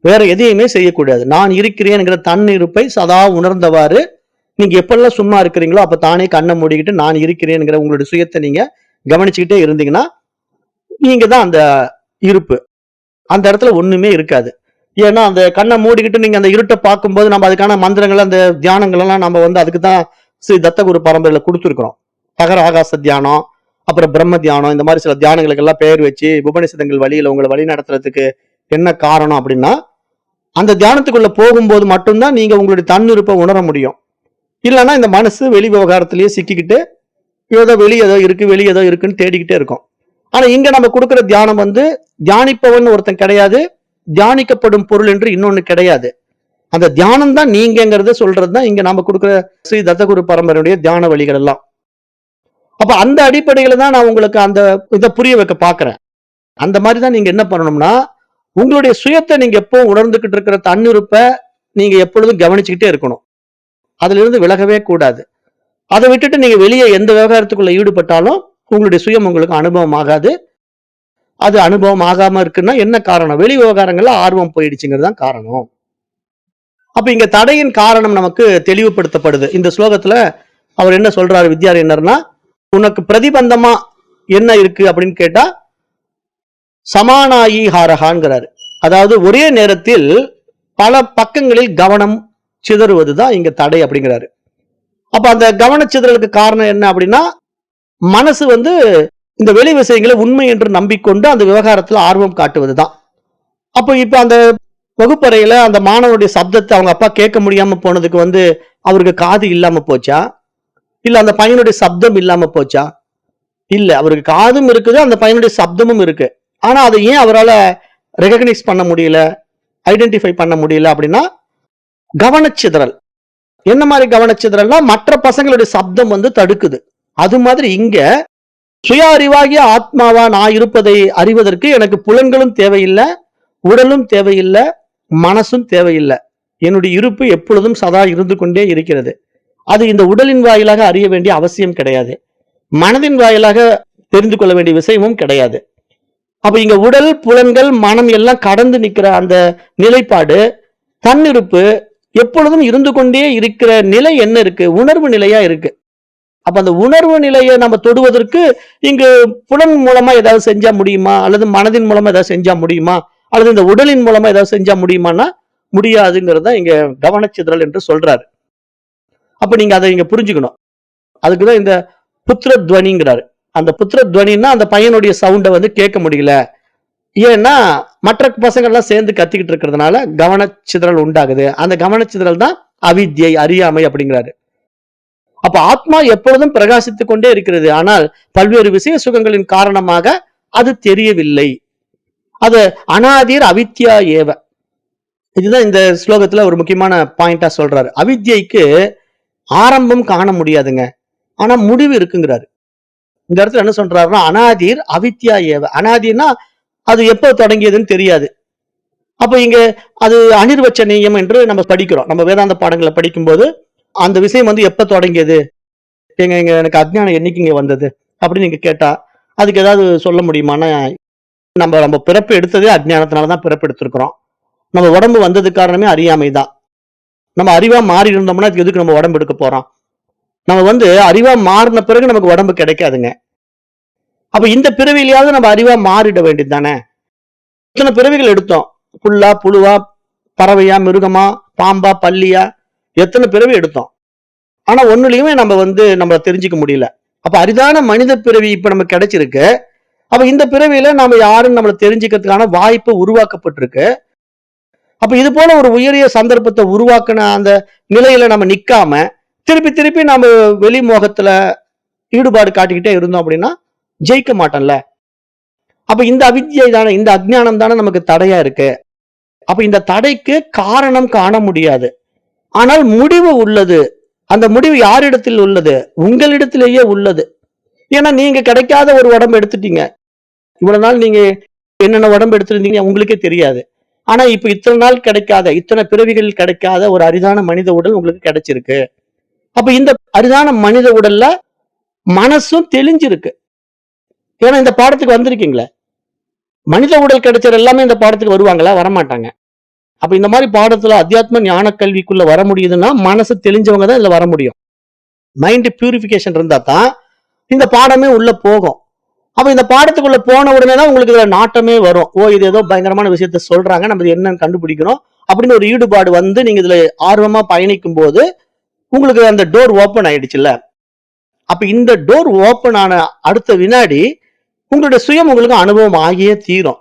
A: வேற எதையுமே செய்யக்கூடாது. நான் இருக்கிறேன்ங்கிற தன்னிருப்பை சதா உணர்ந்தவாறு நீங்க எப்பெல்லாம் சும்மா இருக்கிறீங்களோ அப்ப தானே கண்ணை மூடிக்கிட்டு நான் இருக்கிறேன்ங்கிற உங்களுடைய சுயத்தை நீங்க கவனிச்சுக்கிட்டே இருந்தீங்கன்னா நீங்க தான் அந்த இருப்பு. அந்த இடத்துல ஒண்ணுமே இருக்காது. ஏன்னா அந்த கண்ணை மூடிக்கிட்டு நீங்க அந்த இருட்டை பார்க்கும்போது நம்ம அதுக்கான மந்திரங்கள் அந்த தியானங்கள் எல்லாம் நம்ம அதுக்கு தான் ஸ்ரீ தத்தகுரு பரம்பரையில கொடுத்துருக்கிறோம். தகர ஆகாச தியானம், அப்புறம் பிரம்ம தியானம், இந்த மாதிரி சில தியானங்களுக்கு எல்லாம் பெயர் வச்சு உபநிஷதங்கள் வழியில உங்களை வழி நடத்துறதுக்கு என்ன காரணம் அப்படின்னா, அந்த தியானத்துக்குள்ள போகும்போது மட்டும்தான் நீங்க உங்களுடைய தன்னிருப்பை உணர முடியும். இல்லைன்னா இந்த மனசு வெளி விவகாரத்திலேயே சிக்கிக்கிட்டு ஏதோ வெளியே ஏதோ இருக்கு வெளியே ஏதோ இருக்குன்னு தேடிக்கிட்டே இருக்கும். ஆனா இங்க நம்ம கொடுக்கிற தியானம் வந்து தியானிப்பவன் ஒருத்தன் கிடையாது, தியானிக்கப்படும் பொருள் என்று இன்னொன்னு கிடையாது. அந்த தியானம் தான் நீங்கிறத சொல்றதுதான் இங்க நாம கொடுக்கிற ஸ்ரீ தத்தகுரு பரம்பரையுடைய தியான வழிகள் எல்லாம். அப்ப அந்த அடிப்படையில தான் நான் உங்களுக்கு அந்த இதை புரிய வைக்க பாக்குறேன். அந்த மாதிரிதான் நீங்க என்ன பண்ணணும்னா, உங்களுடைய சுயத்தை நீங்க எப்பவும் உணர்ந்துகிட்டு இருக்கிற தன்னிருப்ப நீங்க எப்பொழுதும் கவனிச்சுக்கிட்டே இருக்கணும். அதுல இருந்து விலகவே கூடாது. அதை விட்டுட்டு நீங்க வெளியே எந்த விவகாரத்துக்குள்ள ஈடுபட்டாலும் உங்களுடைய சுயம் உங்களுக்கு அனுபவம் ஆகாது. அது அனுபவம் ஆகாம இருக்குன்னா என்ன காரணம்? வெளி விவகாரங்கள்ல ஆர்வம் போயிடுச்சுங்கிறது தான் காரணம். அப்ப இங்க தடையின் காரணம் நமக்கு தெளிவுபடுத்தப்படுது. இந்த ஸ்லோகத்துல அவர் என்ன சொல்றாரு வித்யாரண்யர்னா, உனக்கு பிரதிபந்தமா என்ன இருக்கு அப்படின்னு கேட்டா சமானாயி ஹாரஹான்கிறாரு. அதாவது ஒரே நேரத்தில் பல பக்கங்களில் கவனம் சிதறுவதுதான் இங்க தடை அப்படிங்கிறாரு. அப்ப அந்த கவனச்சிதறலுக்கு காரணம் என்ன அப்படின்னா, மனசு வந்து இந்த வெளி விஷயங்களை உண்மை என்று நம்பிக்கொண்டு அந்த விவகாரத்துல ஆர்வம் காட்டுவதுதான். அப்போ இப்ப அந்த வகுப்பறையில அந்த மாணவனுடைய சப்தத்தை அவங்க அப்பா கேட்க முடியாம போனதுக்கு வந்து அவருக்கு காது இல்லாம போச்சா? இல்ல அந்த பையனுடைய சப்தம் இல்லாம போச்சா? இல்ல, அவருக்கு காதும் இருக்குது, அந்த பையனுடைய சப்தமும் இருக்கு. ஆனா அதை ஏன் அவரால் ரெகக்னைஸ் பண்ண முடியல, ஐடென்டிஃபை பண்ண முடியல அப்படின்னா கவனச்சிதறல். என்ன மாதிரி கவனச்சிதறல்னா, மற்ற பசங்களுடைய சப்தம் வந்து தடுக்குது. அது மாதிரி இங்க சுய அறிவாகிய ஆத்மாவா நான் இருப்பதை அறிவதற்கு எனக்கு புலன்களும் தேவையில்லை, உடலும் தேவையில்லை, மனசும் தேவையில்லை. என்னுடைய இருப்பு எப்பொழுதும் சதா இருந்து கொண்டே இருக்கிறது. அது இந்த உடலின் வாயிலாக அறிய வேண்டிய அவசியம் கிடையாது, மனதின் வாயிலாக தெரிந்து கொள்ள வேண்டிய விஷயமும் கிடையாது. அப்ப இங்க உடல், புலன்கள், மனம் எல்லாம் கடந்து நிக்கிற அந்த நிலைப்பாடு, தன்னிருப்பு எப்பொழுதும் இருந்து கொண்டே இருக்கிற நிலை என்ன இருக்கு? உணர்வு நிலையா இருக்கு. அப்ப அந்த உணர்வு நிலையை நம்ம தொடுவதற்கு இங்கு புலன் மூலமா ஏதாவது செஞ்சா முடியுமா, அல்லது மனதின் மூலமா ஏதாவது செஞ்சா முடியுமா, அல்லது இந்த உடலின் மூலமா ஏதாவது செஞ்சா முடியுமான்னா முடியாதுங்கிறத இங்க கவனச்சிதறல் என்று சொல்றாரு. அப்ப நீங்க அதை இங்க புரிஞ்சுக்கணும். அதுக்குதான் இந்த புத்திர துவனிங்கிறாரு. அந்த புத்திர துவனின்னா அந்த பையனுடைய சவுண்டை வந்து கேட்க முடியல. ஏன்னா மற்ற பசங்க எல்லாம் சேர்ந்து கத்திக்கிட்டு இருக்கிறதுனால கவனச்சிதறல் உண்டாகுது. அந்த கவனச்சிதறல் தான் அவித்யை, அறியாமை அப்படிங்கிறாரு. அப்ப ஆத்மா எப்பொழுதும் பிரகாசித்துக் கொண்டே இருக்கிறது. ஆனால் பல்வேறு விஷய சுகங்களின் காரணமாக அது தெரியவில்லை. அது அனாதிர் அவித்யா ஏவ. இதுதான் இந்த ஸ்லோகத்துல ஒரு முக்கியமான பாயிண்டா சொல்றாரு. அவித்யைக்கு ஆரம்பம் காண முடியாதுங்க, ஆனா முடிவு இருக்குங்கிறாரு. இந்த இடத்துல என்ன சொல்றாருன்னா, அனாதிர் அவித்யா ஏவ. அனாதினா அது எப்போ தொடங்கியதுன்னு தெரியாது. அப்ப இங்க அது அனிர்வச்சனீயம் என்று நம்ம படிக்கிறோம். நம்ம வேதாந்த பாடங்களை படிக்கும்போது அந்த விஷயம் வந்து எப்ப தொடங்கியது, எனக்கு அஜ்ஞானம் என்னைக்கு இங்க வந்தது அப்படின்னு நீங்க கேட்டா அதுக்கு ஏதாவது சொல்ல முடியுமான்னா, நம்ம பிறப்பு எடுத்ததே அஜ்ஞானத்தினாலதான் பிறப்பு எடுத்திருக்கிறோம். நம்ம உடம்பு வந்தது காரணமே அறியாமை தான். நம்ம அறிவா மாறி இருந்தோம்னா எதுக்கு நம்ம உடம்பு எடுக்க போறோம்? நம்ம வந்து அறிவா மாறின பிறகு நமக்கு உடம்பு கிடைக்காதுங்க. அப்ப இந்த பிறவிலையாவது நம்ம அறிவா மாறிட வேண்டியது தானே. இத்தனை பிறவிகள் எடுத்தோம். புல்லா, புழுவா, பறவையா, மிருகமா, பாம்பா, பல்லியா, எத்தனை பிறவி எடுத்தோம். ஆனா ஒண்ணுலயுமே நம்ம வந்து நம்மள தெரிஞ்சுக்க முடியல. அப்ப அரிதான மனித பிறவி இப்ப நமக்கு கிடைச்சிருக்கு. அப்ப இந்த பிறவியில நாம யாரும் நம்மள தெரிஞ்சுக்கிறதுக்கான வாய்ப்பு உருவாக்கப்பட்டிருக்கு. அப்ப இது போல ஒரு உயரிய சந்தர்ப்பத்தை உருவாக்குன அந்த நிலையில நம்ம நிக்காம திருப்பி திருப்பி நம்ம வெளி மோகத்துல ஈடுபாடு காட்டிக்கிட்டே இருந்தோம் அப்படின்னா ஜெயிக்க மாட்டோம்ல. அப்ப இந்த அவித்யை தானே, இந்த அஜ்ஞானம் தானே நமக்கு தடையா இருக்கு. அப்ப இந்த தடைக்கு காரணம் காண முடியாது, ஆனால் முடிவு உள்ளது. அந்த முடிவு யாரிடத்தில் உள்ளது? உங்களிடத்திலேயே உள்ளது. ஏன்னா நீங்க கிடைக்காத ஒரு உடம்பு எடுத்துட்டீங்க. இவ்வளவு நாள் நீங்க என்னென்ன உடம்பு எடுத்திருந்தீங்க உங்களுக்கே தெரியாது. ஆனா இப்ப இத்தனை நாள் கிடைக்காத, இத்தனை பிறவிகள் கிடைக்காத ஒரு அரிதான மனித உடல் உங்களுக்கு கிடைச்சிருக்கு. அப்ப இந்த அரிதான மனித உடல்ல மனசும் தெளிஞ்சிருக்கு. ஏன்னா இந்த பாடத்துக்கு வந்திருக்கீங்களே. மனித உடல் கிடைச்சது எல்லாமே இந்த பாடத்துக்கு வருவாங்களா? வரமாட்டாங்க. அப்ப இந்த மாதிரி பாடத்துல அத்தியாத்ம ஞான கல்விக்குள்ள வர முடியுதுன்னா மனசு தெளிஞ்சவங்க தான் இதுல வர முடியும். மைண்ட் பியூரிபிகேஷன் இருந்தா தான் இந்த பாடமே உள்ள போகும். அப்ப இந்த பாடத்துக்குள்ள போன உடனே தான் உங்களுக்கு இதுல நாட்டமே வரும். ஓ, இது ஏதோ பயங்கரமான விஷயத்த சொல்றாங்க, நம்ம இது என்னன்னு கண்டுபிடிக்கணும் அப்படின்னு ஒரு ஈடுபாடு வந்து நீங்க இதுல ஆர்வமா பயணிக்கும் போது உங்களுக்கு அந்த டோர் ஓப்பன் ஆயிடுச்சுல்ல. அப்ப இந்த டோர் ஓப்பன் ஆன அடுத்த வினாடி உங்களுடைய சுயம் உங்களுக்கு அனுபவம் ஆகியே தீரும்.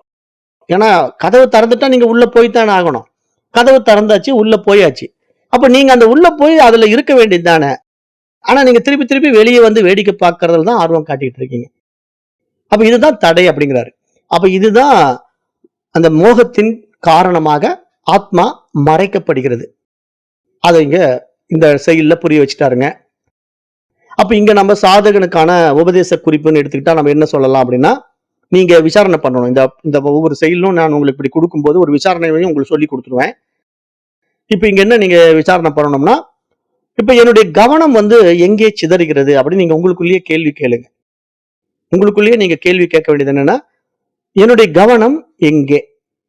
A: ஏன்னா கதவு திறந்துட்டா நீங்க உள்ள போய்த்தானே ஆகணும். கதவு திறந்தாச்சு, உள்ள போயாச்சு. அப்ப நீங்க அந்த உள்ள போய் அதுல இருக்க வேண்டியது தானே. ஆனா நீங்க திருப்பி திருப்பி வெளியே வந்து வேடிக்கை பார்க்கறதுல தான் ஆர்வம் காட்டிட்டு இருக்கீங்க. அப்ப இதுதான் தடை அப்படிங்கிறாரு. அப்ப இதுதான் அந்த மோகத்தின் காரணமாக ஆத்மா மறைக்கப்படுகிறது. அதை இங்க இந்த செயல்ல புரிய வச்சுட்டாருங்க. அப்ப இங்க நம்ம சாதகனுக்கான உபதேச குறிப்புன்னு எடுத்துக்கிட்டா நம்ம என்ன சொல்லலாம் அப்படின்னா, நீங்க விசாரணை பண்ணணும். இந்த இந்த ஒவ்வொரு செயலும் நான் உங்களுக்கு இப்படி கொடுக்கும்போது ஒரு விசாரணையையும் உங்களுக்கு சொல்லி கொடுத்துருவேன். இப்ப இங்க என்ன நீங்க விசாரணை பண்ணணும்னா, இப்ப என்னுடைய கவனம் வந்து எங்கே சிதறுகிறது அப்படின்னு நீங்க உங்களுக்குள்ளேயே கேள்வி கேளுங்க. உங்களுக்குள்ளேயே நீங்க கேள்வி கேட்க வேண்டியது என்னன்னா, என்னுடைய கவனம் எங்கே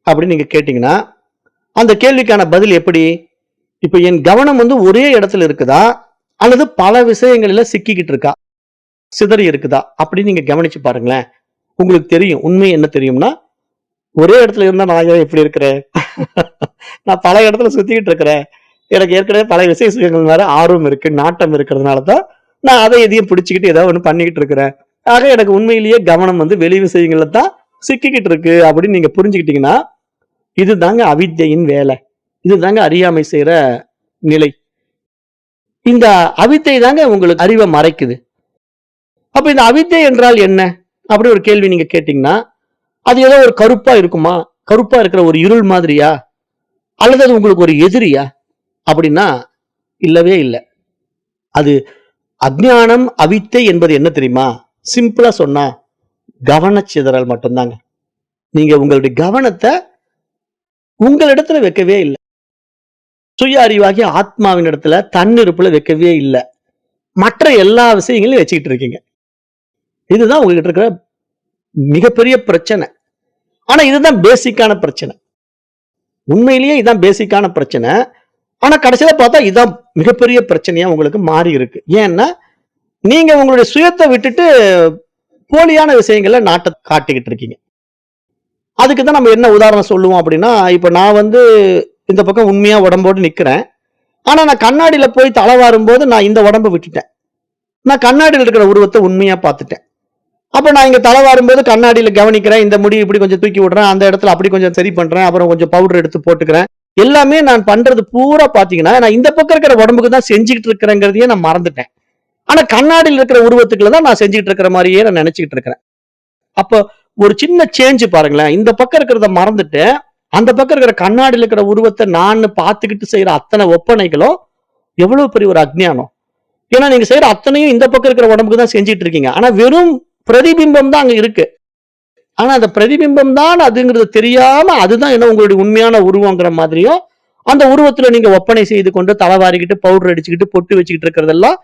A: அப்படின்னு நீங்க கேட்டீங்கன்னா, அந்த கேள்விக்கான பதில் எப்படி? இப்ப என் கவனம் வந்து ஒரே இடத்துல இருக்குதா, அல்லது பல விஷயங்களில சிக்கிக்கிட்டு இருக்கா, சிதறி இருக்குதா அப்படின்னு நீங்க கவனிச்சு பாருங்களேன். உங்களுக்கு தெரியும். உண்மை என்ன தெரியும்னா, ஒரே இடத்துல இருந்தா நான் ஏன் இப்படி இருக்கிறேன்? நான் பல இடத்துல சுத்திக்கிட்டு இருக்கிறேன். எனக்கு ஏற்கனவே பல விஷயங்கள் மேல ஆர்வம் இருக்கு, நாட்டம் இருக்கிறதுனால தான் நான் அதை எதையும் பிடிச்சுக்கிட்டு ஏதாவது ஒண்ணு பண்ணிக்கிட்டு இருக்கிறேன். ஆக எனக்கு உண்மையிலேயே கவனம் வந்து வெளி விஷயங்கள்ல தான் சிக்கிக்கிட்டு இருக்கு அப்படின்னு நீங்க புரிஞ்சுக்கிட்டீங்கன்னா, இதுதாங்க அவித்தையின் வேலை. இதுதாங்க அறியாமை செய்யற நிலை. இந்த அவித்தை தாங்க உங்களுக்கு அறிவை மறைக்குது. அப்ப இந்த அவித்தை என்றால் என்ன? அப்படி ஒரு கேள்வி நீங்க கேட்டீங்கன்னா, அது ஏதோ ஒரு கருப்பா இருக்குமா? கருப்பா இருக்கிற ஒரு இருள் மாதிரியா? அல்லது அது உங்களுக்கு ஒரு எதிரியா? அப்படின்னா இல்லவே இல்ல. அது அஞ்ஞானம், அவித்தை என்பது என்ன தெரியுமா? சிம்பிளா சொன்னா கவனச்சிதறல் மட்டும்தாங்க. நீங்க உங்களுடைய கவனத்தை உங்களிடத்துல வைக்கவே இல்ல. சுய அறிவாகிய ஆத்மாவின் இடத்துல தன்னிருப்புல வைக்கவே இல்ல. மற்ற எல்லா விஷயங்களையும் வச்சுக்கிட்டு இருக்கீங்க. இதுதான் உங்ககிட்ட இருக்கிற மிகப்பெரிய பிரச்சனை. ஆனா இதுதான் பேசிக்கான பிரச்சனை. உண்மையிலேயே இதான் பேசிக்கான பிரச்சனை. ஆனா கடைசியில பார்த்தா இதான் மிகப்பெரிய பிரச்சனையா உங்களுக்கு மாறி இருக்கு. ஏன்னா நீங்க உங்களுடைய சுயத்தை விட்டுட்டு போலியான விஷயங்களை நாட்டை காட்டிக்கிட்டு இருக்கீங்க. அதுக்கு தான் நம்ம என்ன உதாரணம் சொல்லுவோம் அப்படின்னா, இப்ப நான் வந்து இந்த பக்கம் உண்மையா உடம்போடு நிக்கிறேன். ஆனா நான் கண்ணாடியில போய் தலை போது நான் இந்த உடம்பை விட்டுட்டேன். நான் கண்ணாடியில் இருக்கிற உருவத்தை உண்மையா பார்த்துட்டேன். அப்ப நான் இங்க தலை போது கண்ணாடியில கவனிக்கிறேன். இந்த முடி இப்படி கொஞ்சம் தூக்கி விடுறேன். அந்த இடத்துல அப்படி கொஞ்சம் சரி பண்றேன். அப்புறம் கொஞ்சம் பவுடர் எடுத்து போட்டுக்கிறேன். எல்லாமே நான் பண்றது பூரா பாத்தீங்கன்னா, நான் இந்த பக்கம் இருக்கிற உடம்புக்கு தான் செஞ்சுக்கிட்டு இருக்கிறேங்கிறதையே நான் மறந்துட்டேன். ஆனா கண்ணாடியில் இருக்கிற உருவத்துக்குள்ள தான் நான் செஞ்சுக்கிட்டு இருக்கிற மாதிரியே நான் நினைச்சுக்கிட்டு இருக்கிறேன். அப்போ ஒரு சின்ன சேஞ்ச் பாருங்களேன். இந்த பக்கம் இருக்கிறத மறந்துட்டு, அந்த பக்கம் இருக்கிற கண்ணாடியில் இருக்கிற உருவத்தை நான் பார்த்துக்கிட்டு செய்யற அத்தனை ஒப்பனைகளும் எவ்வளவு பெரிய ஒரு அஜ்ஞானம். ஏன்னா நீங்க செய்யற அத்தனையும் இந்த பக்கம் இருக்கிற உடம்புக்கு தான் செஞ்சுட்டு இருக்கீங்க. ஆனா வெறும் பிரதிபிம்பம் தான் அங்க இருக்கு. ஆனா அந்த பிரதிபிம்பம் தான் அதுங்கிறது தெரியாம அதுதான் என்ன உங்களுடைய உண்மையான உருவங்கிற மாதிரியும், அந்த உருவத்துல நீங்க ஒப்பனை செய்து கொண்டு தலைவாரிக்கிட்டு பவுடர் அடிச்சுக்கிட்டு பொட்டு வச்சுக்கிட்டு இருக்கிறதெல்லாம்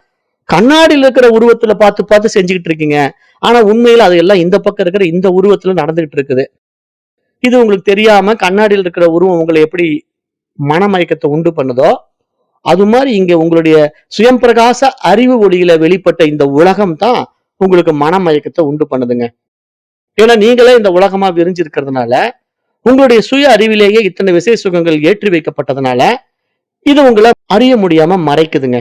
A: கண்ணாடியில் இருக்கிற உருவத்துல பார்த்து பார்த்து செஞ்சுக்கிட்டு இருக்கீங்க. ஆனா உண்மையில அது எல்லாம் இந்த பக்கம் இருக்கிற இந்த உருவத்துல நடந்துகிட்டு இருக்குது. இது உங்களுக்கு தெரியாம கண்ணாடியில் இருக்கிற உருவம் உங்களை எப்படி மனமயக்கத்தை உண்டு பண்ணுதோ, அது மாதிரி இங்க உங்களுடைய சுயம் பிரகாச அறிவு ஒளியில வெளிப்பட்ட இந்த உலகம் தான் உங்களுக்கு மனமயக்கத்தை உண்டு பண்ணுதுங்க. ஏன்னா நீங்களே இந்த உலகமா விரிஞ்சிருக்கிறதுனால, உங்களுடைய சுய அறிவிலேயே இத்தனை விசேஷ சுகங்கள் ஏற்றி வைக்கப்பட்டதுனால, இது உங்களை அறிய முடியாம மறைக்குதுங்க.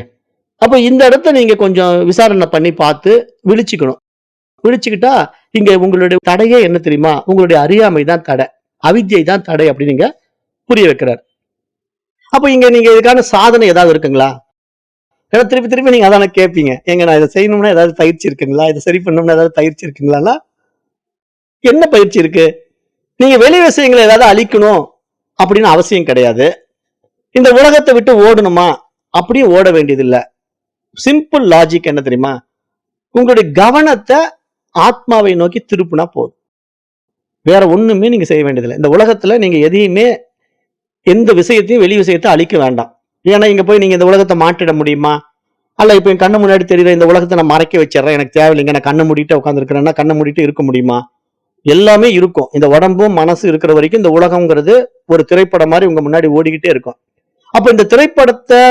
A: அப்ப இந்த இடத்த நீங்க கொஞ்சம் விசாரணை பண்ணி பார்த்து விழிச்சுக்கணும். விழிச்சுக்கிட்டா இங்க உங்களுடைய தடையே என்ன தெரியுமா? உங்களுடைய அறியாமை தான் தடை, அவித்யை தான் தடை அப்படின்னு நீங்க புரிய வைக்கிறார். அப்ப இங்க நீங்க இதுக்கான சாதனை ஏதாவது இருக்குங்களா? ஏன்னா திருப்பி திருப்பி நீங்க அதான கேட்பீங்க. ஏங்க நான் இதை செய்யணும்னா ஏதாவது பயிற்சி இருக்குங்களா? இதை சரி பண்ணணும்னா ஏதாவது பயிற்சி இருக்குங்களா? என்ன பயிற்சி இருக்கு? நீங்க வெளி விஷயங்களை ஏதாவது அழிக்கணும் அப்படின்னு அவசியம் கிடையாது. இந்த உலகத்தை விட்டு ஓடணுமா? அப்படியே ஓட வேண்டியதில்லை. சிம்பிள் லாஜிக் என்ன தெரியுமா? உங்களுடைய கவனத்தை ஆத்மாவை நோக்கி திருப்புனா போதும். வேற ஒண்ணுமே நீங்க செய்ய வேண்டியதில்லை. இந்த உலகத்துல நீங்க எதையுமே எந்த விஷயத்தையும் வெளி விஷயத்தை அழிக்க வேண்டாம். ஏன்னா இங்க போய் நீங்க இந்த உலகத்தை மாற்றிட முடியுமா? அல்ல இப்ப என் கண்ணு முன்னாடி தெரியுற இந்த உலகத்தை நான் மறைக்க வச்சிடறேன், எனக்கு தேவையில்லைங்க, நான் கண்ணை மூடிட்டு உட்காந்துருக்கிறேன்னா கண்ணை மூடிட்டு இருக்க முடியுமா? எல்லாமே இருக்கும். இந்த உடம்பும் மனசு இருக்கிற வரைக்கும் இந்த உலகம்ங்கிறது ஒரு திரைப்படம் மாதிரி உங்க முன்னாடி ஓடிக்கிட்டே இருக்கும். அப்ப இந்த திரைப்படத்தை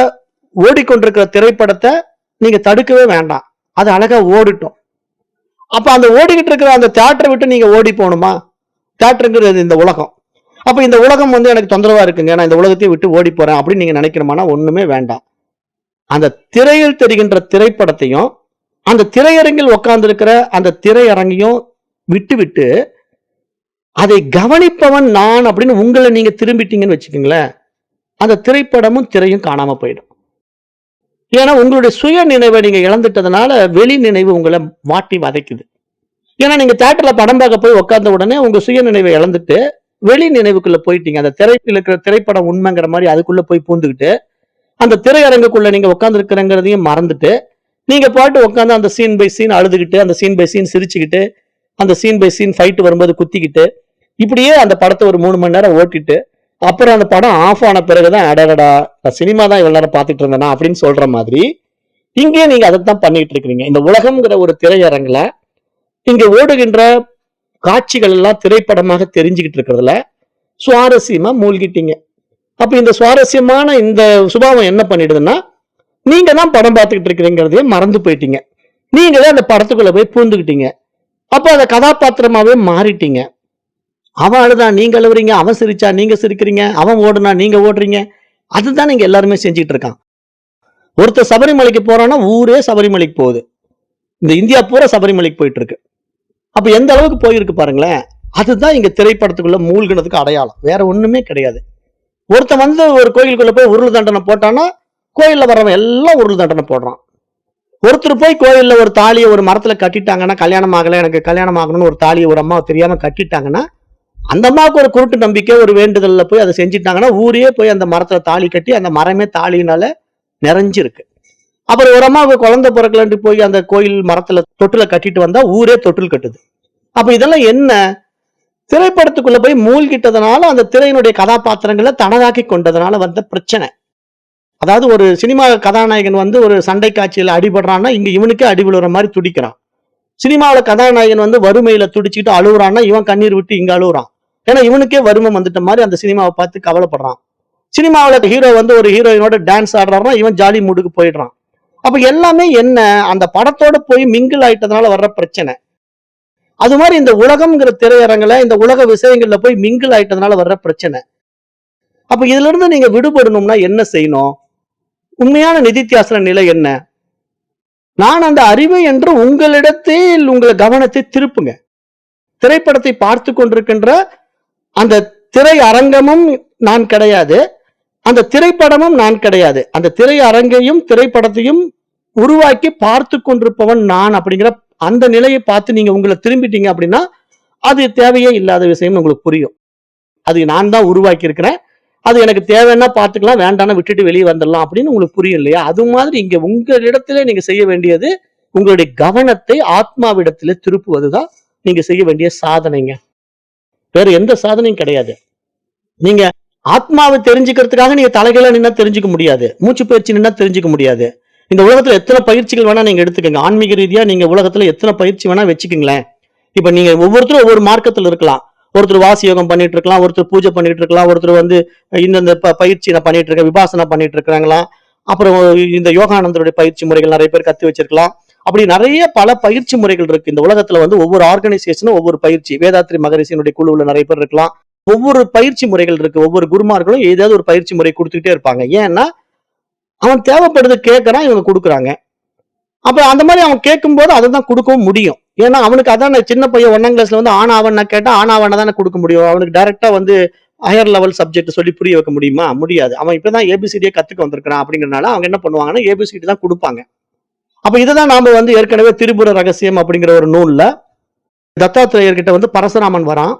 A: ஓடிக்கொண்டிருக்கிற திரைப்படத்தை நீங்க தடுக்கவே வேண்டாம். அது அழகா ஓடிட்டோம். அப்ப அந்த ஓடிக்கிட்டு இருக்கிற அந்த தியேட்டரை விட்டு நீங்க ஓடி போகணுமா? தியேட்டருங்கிறது இந்த உலகம். அப்ப இந்த உலகம் வந்து எனக்கு தொந்தரவா இருக்குங்க, நான் இந்த உலகத்தையும் விட்டு ஓடி போறேன் அப்படின்னு நீங்க நினைக்கணுமானா ஒண்ணுமே வேண்டாம். அந்த திரையில் தெரிகின்ற திரைப்படத்தையும் அந்த திரையரங்கில் உட்கார்ந்து இருக்கிற அந்த திரையரங்கையும் விட்டு விட்டு அதை கவனிப்பவன் நான் அப்படின்னு உங்களை நீங்க திரும்பிட்டீங்கன்னு வச்சுக்கோங்களேன், அந்த திரைப்படமும் திரையும் காணாம போயிடும். ஏன்னா உங்களுடைய சுய நினைவை நீங்க இழந்துட்டதுனால வெளி நினைவு உங்களை வாட்டி வதைக்குது. ஏன்னா நீங்க தியேட்டர்ல படம் பார்க்க போய் உட்கார்ந்த உடனே உங்க சுய நினைவை இழந்துட்டு வெளி நினைவுக்குள்ள போயிட்டீங்க. அந்த திரைப்பில் இருக்கிற திரைப்படம் உண்மைங்கிற மாதிரி அதுக்குள்ள போய் பூந்துக்கிட்டு அந்த திரையரங்குக்குள்ள நீங்க உட்கார்ந்து இருக்கிறங்கிறதையும் மறந்துட்டு நீங்க பாட்டு உட்காந்து அந்த சீன் பை சீன் அழுதுகிட்டு, அந்த சீன் பை சீன் சிரிச்சுக்கிட்டு, அந்த சீன் பை சீன் ஃபைட் வரும்போது குத்திக்கிட்டு, இப்படியே அந்த படத்தை ஒரு 3 மணி நேரம் ஓட்டிட்டு, அப்புறம் அந்த படம் ஆஃப் ஆன பிறகுதான் அடடா சினிமா தான் இவ்வளவு நேரம் பார்த்துட்டு இருந்தேனா அப்படின்னு சொல்ற மாதிரி இங்கே நீங்க அதைத்தான் பண்ணிட்டு இருக்கிறீங்க. இந்த உலகம்ங்கிற ஒரு திரையரங்குல இங்க ஓடுகின்ற காட்சிகள் எல்லாம் திரைப்படமாக தெரிஞ்சுக்கிட்டு இருக்கிறதுல சுவாரஸ்யமா மூழ்கிட்டீங்க. அப்ப இந்த சுவாரஸ்யமான இந்த சுபாவம் என்ன பண்ணிடுதுன்னா, நீங்க தான் படம் பார்த்துக்கிட்டு இருக்கிறீங்கிறதையே மறந்து போயிட்டீங்க. நீங்களே அந்த படத்துக்குள்ள போய் பூந்துக்கிட்டீங்க. அப்ப அந்த கதாபாத்திரமாவே மாறிட்டீங்க. அவன் அழுதான் நீங்க அழுவுறீங்க, அவன் சிரிச்சா நீங்க சிரிக்கிறீங்க, அவன் ஓடுனா நீங்க ஓடுறீங்க. அதுதான் நீங்க எல்லாருமே செஞ்சுட்டு இருக்கான். ஒருத்தர் சபரிமலைக்கு போறான்னா ஊரே சபரிமலைக்கு போகுது. இந்த இந்தியா பூரா சபரிமலைக்கு போயிட்டு இருக்கு. அப்ப எந்த அளவுக்கு போயிருக்கு பாருங்களேன். அதுதான் இங்க திரைப்படத்துக்குள்ள மூழ்கினதுக்கு அடையாளம், வேற ஒண்ணுமே கிடையாது. ஒருத்தன் வந்து ஒரு கோயிலுக்குள்ள போய் உருள் தண்டனை போட்டான்னா கோயில்ல வர்றவன் எல்லாம் உருள் தண்டனை போடுறான். ஒருத்தர் போய் கோயில்ல ஒரு தாலியை ஒரு மரத்துல கட்டிட்டாங்கன்னா, கல்யாணம் ஆகல எனக்கு கல்யாணம் ஆகணும்னு ஒரு தாலியை ஒரு அம்மா தெரியாம கட்டிட்டாங்கன்னா, அந்த அம்மாவுக்கு ஒரு குருட்டு நம்பிக்கை ஒரு வேண்டுதல்ல போய் அதை செஞ்சிட்டாங்கன்னா ஊரே போய் அந்த மரத்துல தாலி கட்டி அந்த மரமே தாலினால நிறைஞ்சிருக்கு. அப்புறம் ஒரு அம்மாவுக்கு குழந்தை பிறக்கலன்ட்டு போய் அந்த கோயில் மரத்துல தொட்டில கட்டிட்டு வந்தா ஊரே தொட்டில் கட்டுது. அப்ப இதெல்லாம் என்ன? திரைப்படத்துக்குள்ள போய் மூழ்கிட்டதுனால அந்த திரையினுடைய கதாபாத்திரங்களை தனதாக்கி கொண்டதுனால வந்த பிரச்சனை. அதாவது ஒரு சினிமா கதாநாயகன் வந்து ஒரு சண்டை காட்சியில அடிபடுறான்னா இங்க இவனுக்கே அடிபடுற மாதிரி துடிக்கிறான். சினிமாவில கதாநாயகன் வந்து வறுமையில துடிச்சுட்டு அழுகுறான்னா இவன் கண்ணீர் விட்டு இங்க அழுகுறான். ஏன்னா இவனுக்கே வறுமை வந்துட்ட மாதிரி அந்த சினிமாவை பார்த்து கவலைப்படுறான். சினிமாவில ஹீரோ வந்து ஒரு ஹீரோயினோட டான்ஸ் ஆடுறான்னா இவன் ஜாலி மூடுக்கு போயிடுறான். அப்ப எல்லாமே என்ன? அந்த படத்தோட போய் மிங்கிள் ஆயிட்டதுனால வர்ற பிரச்சனை. அது மாதிரி இந்த உலகம்ங்கிற திரையரங்குல இந்த உலக விஷயங்கள்ல போய் மிங்கிள் ஆயிட்டதுனால வர்ற பிரச்சனை. அப்ப இதுல இருந்து நீங்க விடுபடணும்னா என்ன செய்யணும்? உண்மையான நிதித்தியாசன நிலை என்ன? நான் அந்த அறிவு என்று உங்களிடத்தில் உங்கள் கவனத்தை திருப்புங்க. திரைப்படத்தை பார்த்து கொண்டிருக்கின்ற அந்த திரை அரங்கமும் நான் கிடையாது, அந்த திரைப்படமும் நான் கிடையாது. அந்த திரை அரங்கையும் திரைப்படத்தையும் உருவாக்கி பார்த்து கொண்டிருப்பவன் நான் அப்படிங்கிற அந்த நிலையை பார்த்து நீங்க உங்களை திரும்பிட்டீங்க அப்படின்னா அது தேவையே இல்லாத விஷயம் உங்களுக்கு புரியும். அது நான் தான் உருவாக்கி இருக்கிறேன், அது எனக்கு தேவைன்னா பார்த்துக்கலாம், வேண்டாம்னா விட்டுட்டு வெளியே வந்துடலாம் அப்படின்னு உங்களுக்கு புரியும் இல்லையா? அது மாதிரி இங்க உங்களிடத்திலே நீங்க செய்ய வேண்டியது உங்களுடைய கவனத்தை ஆத்மாவிடத்திலே திருப்புவதுதான் நீங்க செய்ய வேண்டிய சாதனைங்க. வேற எந்த சாதனையும் கிடையாது. நீங்க ஆத்மாவை தெரிஞ்சுக்கிறதுக்காக நீங்க தலைகீழ நின்னா தெரிஞ்சுக்க முடியாது, மூச்சு பயிற்சி நின்னா தெரிஞ்சுக்க முடியாது. இந்த உலகத்துல எத்தனை பயிற்சிகள் வேணா நீங்க எடுத்துக்கங்க. ஆன்மீக ரீதியா நீங்க உலகத்துல எத்தனை பயிற்சி வேணா வச்சுக்கீங்களேன். இப்ப நீங்க ஒவ்வொருத்தரும் ஒவ்வொரு மார்க்கத்துல இருக்கலாம். ஒருத்தர் வாசி யோகம் பண்ணிட்டு இருக்கலாம், ஒருத்தர் பூஜை பண்ணிட்டு இருக்கலாம், ஒருத்தர் வந்து இந்த பயிற்சி நான் பண்ணிட்டு இருக்கேன், விபாசனா பண்ணிட்டு இருக்கிறாங்களா, அப்புறம் இந்த யோகானந்தருடைய பயிற்சி முறைகள் நிறைய பேர் கத்து வச்சிருக்கலாம். அப்படி நிறைய பல பயிற்சி முறைகள் இருக்கு இந்த உலகத்துல. வந்து ஒவ்வொரு ஆர்கனைசேஷனும் ஒவ்வொரு பயிற்சி, வேதாத்ரி மகரிஷியினுடைய குழுவுல நிறைய பேர் இருக்கலாம். ஒவ்வொரு பயிற்சி முறைகள் இருக்கு. ஒவ்வொரு குருமார்களும் ஏதாவது ஒரு பயிற்சி முறை கொடுத்துக்கிட்டே இருப்பாங்க. ஏன்னா அவன் தேவைப்படுது கேட்கறான், இவங்க கொடுக்குறாங்க. அப்ப அந்த மாதிரி அவன் கேட்கும் போது அதை தான் கொடுக்கவும் முடியும். ஏன்னா அவனுக்கு அதான் சின்ன பையன் 1ஆம் கிளாஸ்ல வந்து ஆனாவன் கேட்டா ஆனாவன தானே கொடுக்க முடியும். அவனுக்கு டைரக்டா வந்து ஹையர் லெவல் சப்ஜெக்ட் சொல்லி புரிய வைக்க முடியுமா? முடியாது. அவன் இப்பதான் ஏபிசிடியே கத்துக்க வந்திருக்கான் அப்படிங்கறதுனால அவங்க என்ன பண்ணுவாங்கன்னா ஏபிசிடி தான் கொடுப்பாங்க. அப்ப இதுதான் நாம வந்து ஏற்கனவே திரிபுர ரகசியம் அப்படிங்கிற ஒரு நூல்ல தத்தாத்திரேயர்கிட்ட வந்து பரசுராமன் வரான்.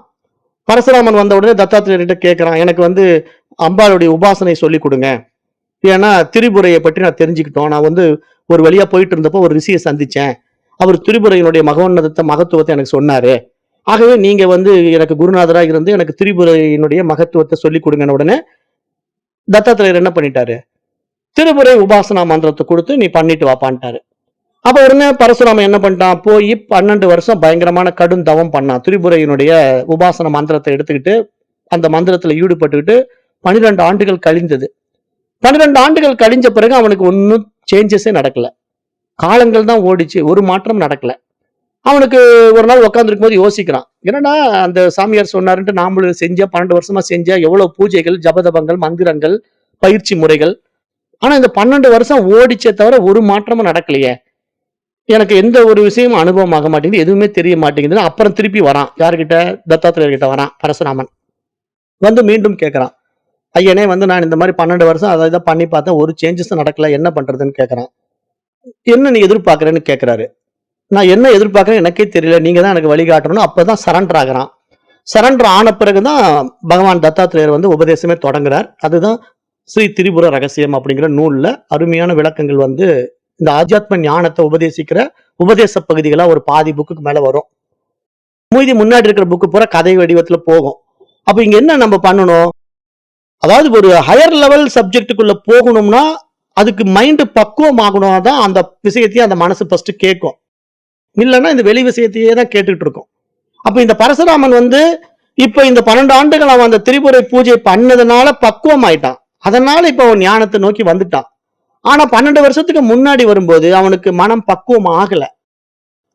A: பரசுராமன் வந்த உடனே தத்தாத்திரேயர்கிட்ட கேட்கிறான், எனக்கு வந்து அம்பாளுடைய உபாசனை சொல்லி கொடுங்க, ஏன்னா திரிபுரையை பற்றி நான் தெரிஞ்சுக்கிட்டோம். நான் வந்து ஒரு வழியா போயிட்டு இருந்தப்போ ஒரு ரிஷியை சந்திச்சேன், அவர் திரிபுரையினுடைய மகத்துவத்தை எனக்கு சொன்னாரு. ஆகவே நீங்க வந்து எனக்கு குருநாதராக இருந்து எனக்கு திரிபுரையினுடைய மகத்துவத்தை சொல்லி கொடுங்கன்னு உடனே தத்தாத்திரேயர் என்ன பண்ணிட்டாரு? திரிபுரை உபாசனா மந்திரத்தை கொடுத்து நீ பண்ணிட்டு வாப்பான்ட்டாரு. அப்ப உடனே பரசுராமன் என்ன பண்ணிட்டான்? போய் 12 வருஷம் பயங்கரமான கடும் தவம் பண்ணான். திரிபுரையினுடைய உபாசன மந்திரத்தை எடுத்துக்கிட்டு அந்த மந்திரத்துல ஈடுபட்டுக்கிட்டு 12 ஆண்டுகள் கழிந்தது. 12 ஆண்டுகள் கழிஞ்ச பிறகு அவனுக்கு ஒன்னும் சேஞ்சஸே நடக்கல. காலங்கள் தான் ஓடிச்சு, ஒரு மாற்றம் நடக்கல. அவனுக்கு ஒரு நாள் உட்காந்துருக்கும் போது யோசிக்கிறான், என்னடா அந்த சாமியார் சொன்னாருன்ட்டு நாமளும் செஞ்சா 12 வருஷமா செஞ்சா எவ்வளவு பூஜைகள், ஜபதபங்கள், மந்திரங்கள், பயிற்சி முறைகள். ஆனா இந்த 12 வருஷம் ஓடிச்சே தவிர ஒரு மாற்றமும் நடக்கலையே, எனக்கு எந்த ஒரு விஷயமும் அனுபவம் ஆக மாட்டேங்குது, எதுவுமே தெரிய மாட்டேங்குதுன்னு அப்புறம் திருப்பி வரான். யாருக்கிட்ட? தத்தாத்திரேயர்கிட்ட வரான் பரசுராமன். வந்து மீண்டும் கேட்கிறான், ஐயனே வந்து நான் இந்த மாதிரி 12 வருஷம் அதை இதை பண்ணி பார்த்தேன், ஒரு சேஞ்சஸும் நடக்கல, என்ன பண்றதுன்னு கேட்கறான். என்ன நீ எதிர்பார்க்கறேன்னு கேட்கறாரு. நான் என்ன எதிர்பார்க்கறேன்னு எனக்கே தெரியல, நீங்க தான் எனக்கு வழிகாட்டணும். அப்பதான் சரண்டர் ஆகுறான். சரண்டர் ஆன பிறகுதான் பகவான் தத்தாத்திரேயர் வந்து உபதேசமே தொடங்குறார். அதுதான் ஸ்ரீ திரிபுர ரகசியம் அப்படிங்கிற நூல்ல அருமையான விளக்கங்கள் வந்து இந்த ஆத்தியாத்ம ஞானத்தை உபதேசிக்கிற உபதேச பகுதிகளா ஒரு பாதி புக்குக்கு மேல வரும். மீதி முன்னாடி இருக்கிற புக்கு பூரா கதை வடிவத்துல போகும். அப்ப இங்க என்ன நம்ம பண்ணணும்? அதாவது ஒரு ஹையர் லெவல் சப்ஜெக்டுக்குள்ள போகணும்னா அதுக்கு மைண்ட் பக்குவம் ஆகணும் தான் அந்த விஷயத்தையே அந்த மனசு ஃபர்ஸ்ட் கேட்கும். இல்லைன்னா இந்த வெளி விஷயத்தையே தான் கேட்டுட்டு இருக்கும். அப்ப இந்த பரசுராமன் வந்து இப்ப இந்த 12 ஆண்டுகள் அவன் அந்த திரிபுரை பூஜை பண்ணதுனால பக்குவம் ஆயிட்டான். அதனால இப்ப அவன் ஞானத்தை நோக்கி வந்துட்டான். ஆனா 12 வருஷத்துக்கு முன்னாடி வரும்போது அவனுக்கு மனம் பக்குவம் ஆகல.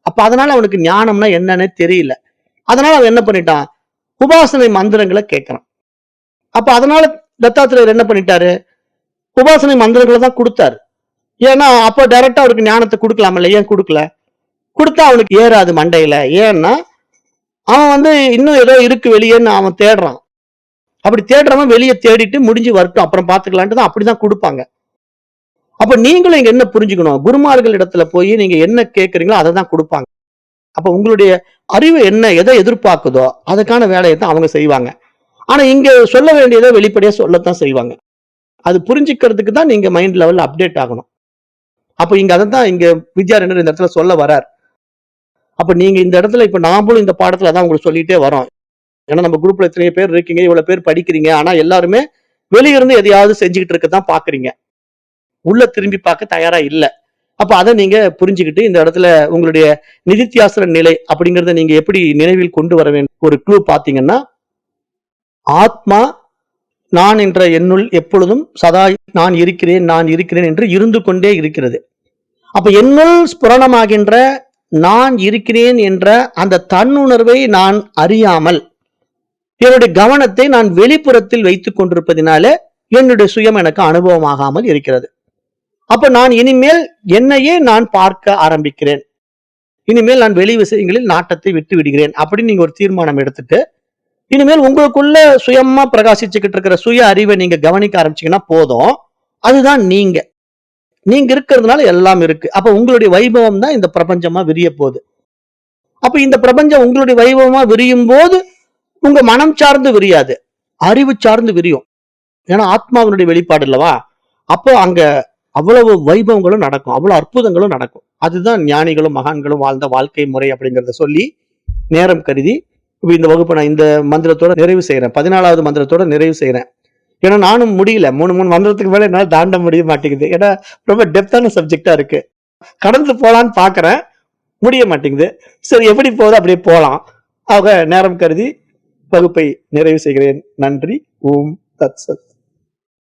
A: அப்ப அதனால அவனுக்கு ஞானம்னா என்னன்னு தெரியல. அதனால அவன் என்ன பண்ணிட்டான்? உபாசனை மந்திரங்களை கேட்கிறான். அப்ப அதனால தத்தாத்திரேயர் என்ன பண்ணிட்டாரு? உபாசனை மந்திரங்களை தான் கொடுத்தாரு. ஏன்னா அப்ப டைரக்டா அவருக்கு ஞானத்தை கொடுக்கலாமல்ல, ஏன் கொடுக்கல? கொடுத்தா அவனுக்கு ஏறாது மண்டையில. ஏன்னா அவன் வந்து இன்னும் ஏதோ இருக்கு வெளியேன்னு அவன் தேடுறான். அப்படி தேடுறவன் வெளியே தேடிட்டு முடிஞ்சு வரட்டும் அப்புறம் பாத்துக்கலான்ட்டு தான் அப்படிதான் கொடுப்பாங்க. அப்ப நீங்களும் இங்க என்ன புரிஞ்சுக்கணும்? குருமார்கள் இடத்துல போய் நீங்க என்ன கேட்கறீங்களோ அதை தான் கொடுப்பாங்க. அப்ப உங்களுடைய அறிவு என்ன எதை எதிர்பார்க்குதோ அதுக்கான வேலையை தான் அவங்க செய்வாங்க. ஆனா இங்க சொல்ல வேண்டியதை வெளிப்படையா சொல்லத்தான் செய்வாங்க. அது புரிஞ்சுக்கிறதுக்கு தான் நீங்க மைண்ட் லெவல்ல அப்டேட் ஆகணும். அப்ப இங்க அதைத்தான் இங்க வித்யாரண்யர் இந்த இடத்துல சொல்ல வரார். அப்ப நீங்க இந்த இடத்துல இப்ப நாமளும் இந்த பாடத்துல தான் உங்களுக்கு சொல்லிட்டே வரோம். ஏன்னா நம்ம குரூப்ல எத்தனை பேர் இருக்கீங்க, இவ்வளவு பேர் படிக்கிறீங்க. ஆனா எல்லாருமே வெளியிருந்து எதையாவது செஞ்சுக்கிட்டு இருக்கதான் பாக்குறீங்க. உள்ள திரும்பி பார்க்க தயாரா இல்ல. அப்ப அதை நீங்க புரிஞ்சுக்கிட்டு இந்த இடத்துல உங்களுடைய நிதித்தியாசன நிலை அப்படிங்கறத நீங்க எப்படி நினைவில் கொண்டு வர வேண்டும்? ஒரு க்ளூ பாத்தீங்கன்னா, ஆத்மா நான் என்ற என்னுள் எப்பொழுதும் சதா நான் இருக்கிறேன் நான் இருக்கிறேன் என்று இருந்து கொண்டே இருக்கிறது. அப்ப என்னுள் ஸ்புரணமாகின்ற நான் இருக்கிறேன் என்ற அந்த தன்னுணர்வை நான் அறியாமல் என்னுடைய கவனத்தை நான் வெளிப்புறத்தில் வைத்துக் கொண்டிருப்பதினால என்னுடைய சுயம் எனக்கு அனுபவமாகாமல் இருக்கிறது. அப்ப நான் இனிமேல் என்னையே நான் பார்க்க ஆரம்பிக்கிறேன். இனிமேல் நான் வெளி விஷயங்களில் நாட்டத்தை விட்டு விடுகிறேன் அப்படின்னு நீங்க ஒரு தீர்மானம் எடுத்துட்டு இனிமேல் உங்களுக்குள்ள சுயமா பிரகாசிச்சுக்கிட்டு இருக்கிற சுய அறிவை நீங்க கவனிக்க ஆரம்பிச்சீங்கன்னா போதும். அதுதான் நீங்க. நீங்க இருக்கிறதுனால எல்லாம் இருக்கு. அப்ப உங்களுடைய வைபவம் தான் இந்த பிரபஞ்சமா விரிய போகுது. அப்ப இந்த பிரபஞ்சம் உங்களுடைய வைபவமா விரியும் போது உங்க மனம் சார்ந்து விரியாது, அறிவு சார்ந்து விரியும். ஏன்னா ஆத்மாவினுடைய வெளிப்பாடு இல்லவா? அப்போ அங்க அவ்வளவு வைபவங்களும் நடக்கும், அவ்வளவு அற்புதங்களும் நடக்கும். அதுதான் ஞானிகளும் மகான்களும் வாழ்ந்த வாழ்க்கை முறை அப்படிங்கறத சொல்லி நேரம் கருதி இந்த வகுப்பை நான் இந்த மந்திரத்தோட நிறைவு செய்யறேன். 14வது மந்திரத்தோட நிறைவு செய்யறேன். ஏன்னா நானும் முடியல, 3 மந்திரத்துக்கு மேல என்னால தாண்ட முடிய மாட்டேங்குது. ஏன்னா ரொம்ப டெப்தான சப்ஜெக்டா இருக்கு. கடந்து போலான்னு பாக்குறேன், முடிய மாட்டேங்குது. சரி, எப்படி போகுது அப்படியே போலாம். ஆக நேரம் கருதி வகுப்பை நிறைவு செய்கிறேன். நன்றி. ஓம் தத் சத்.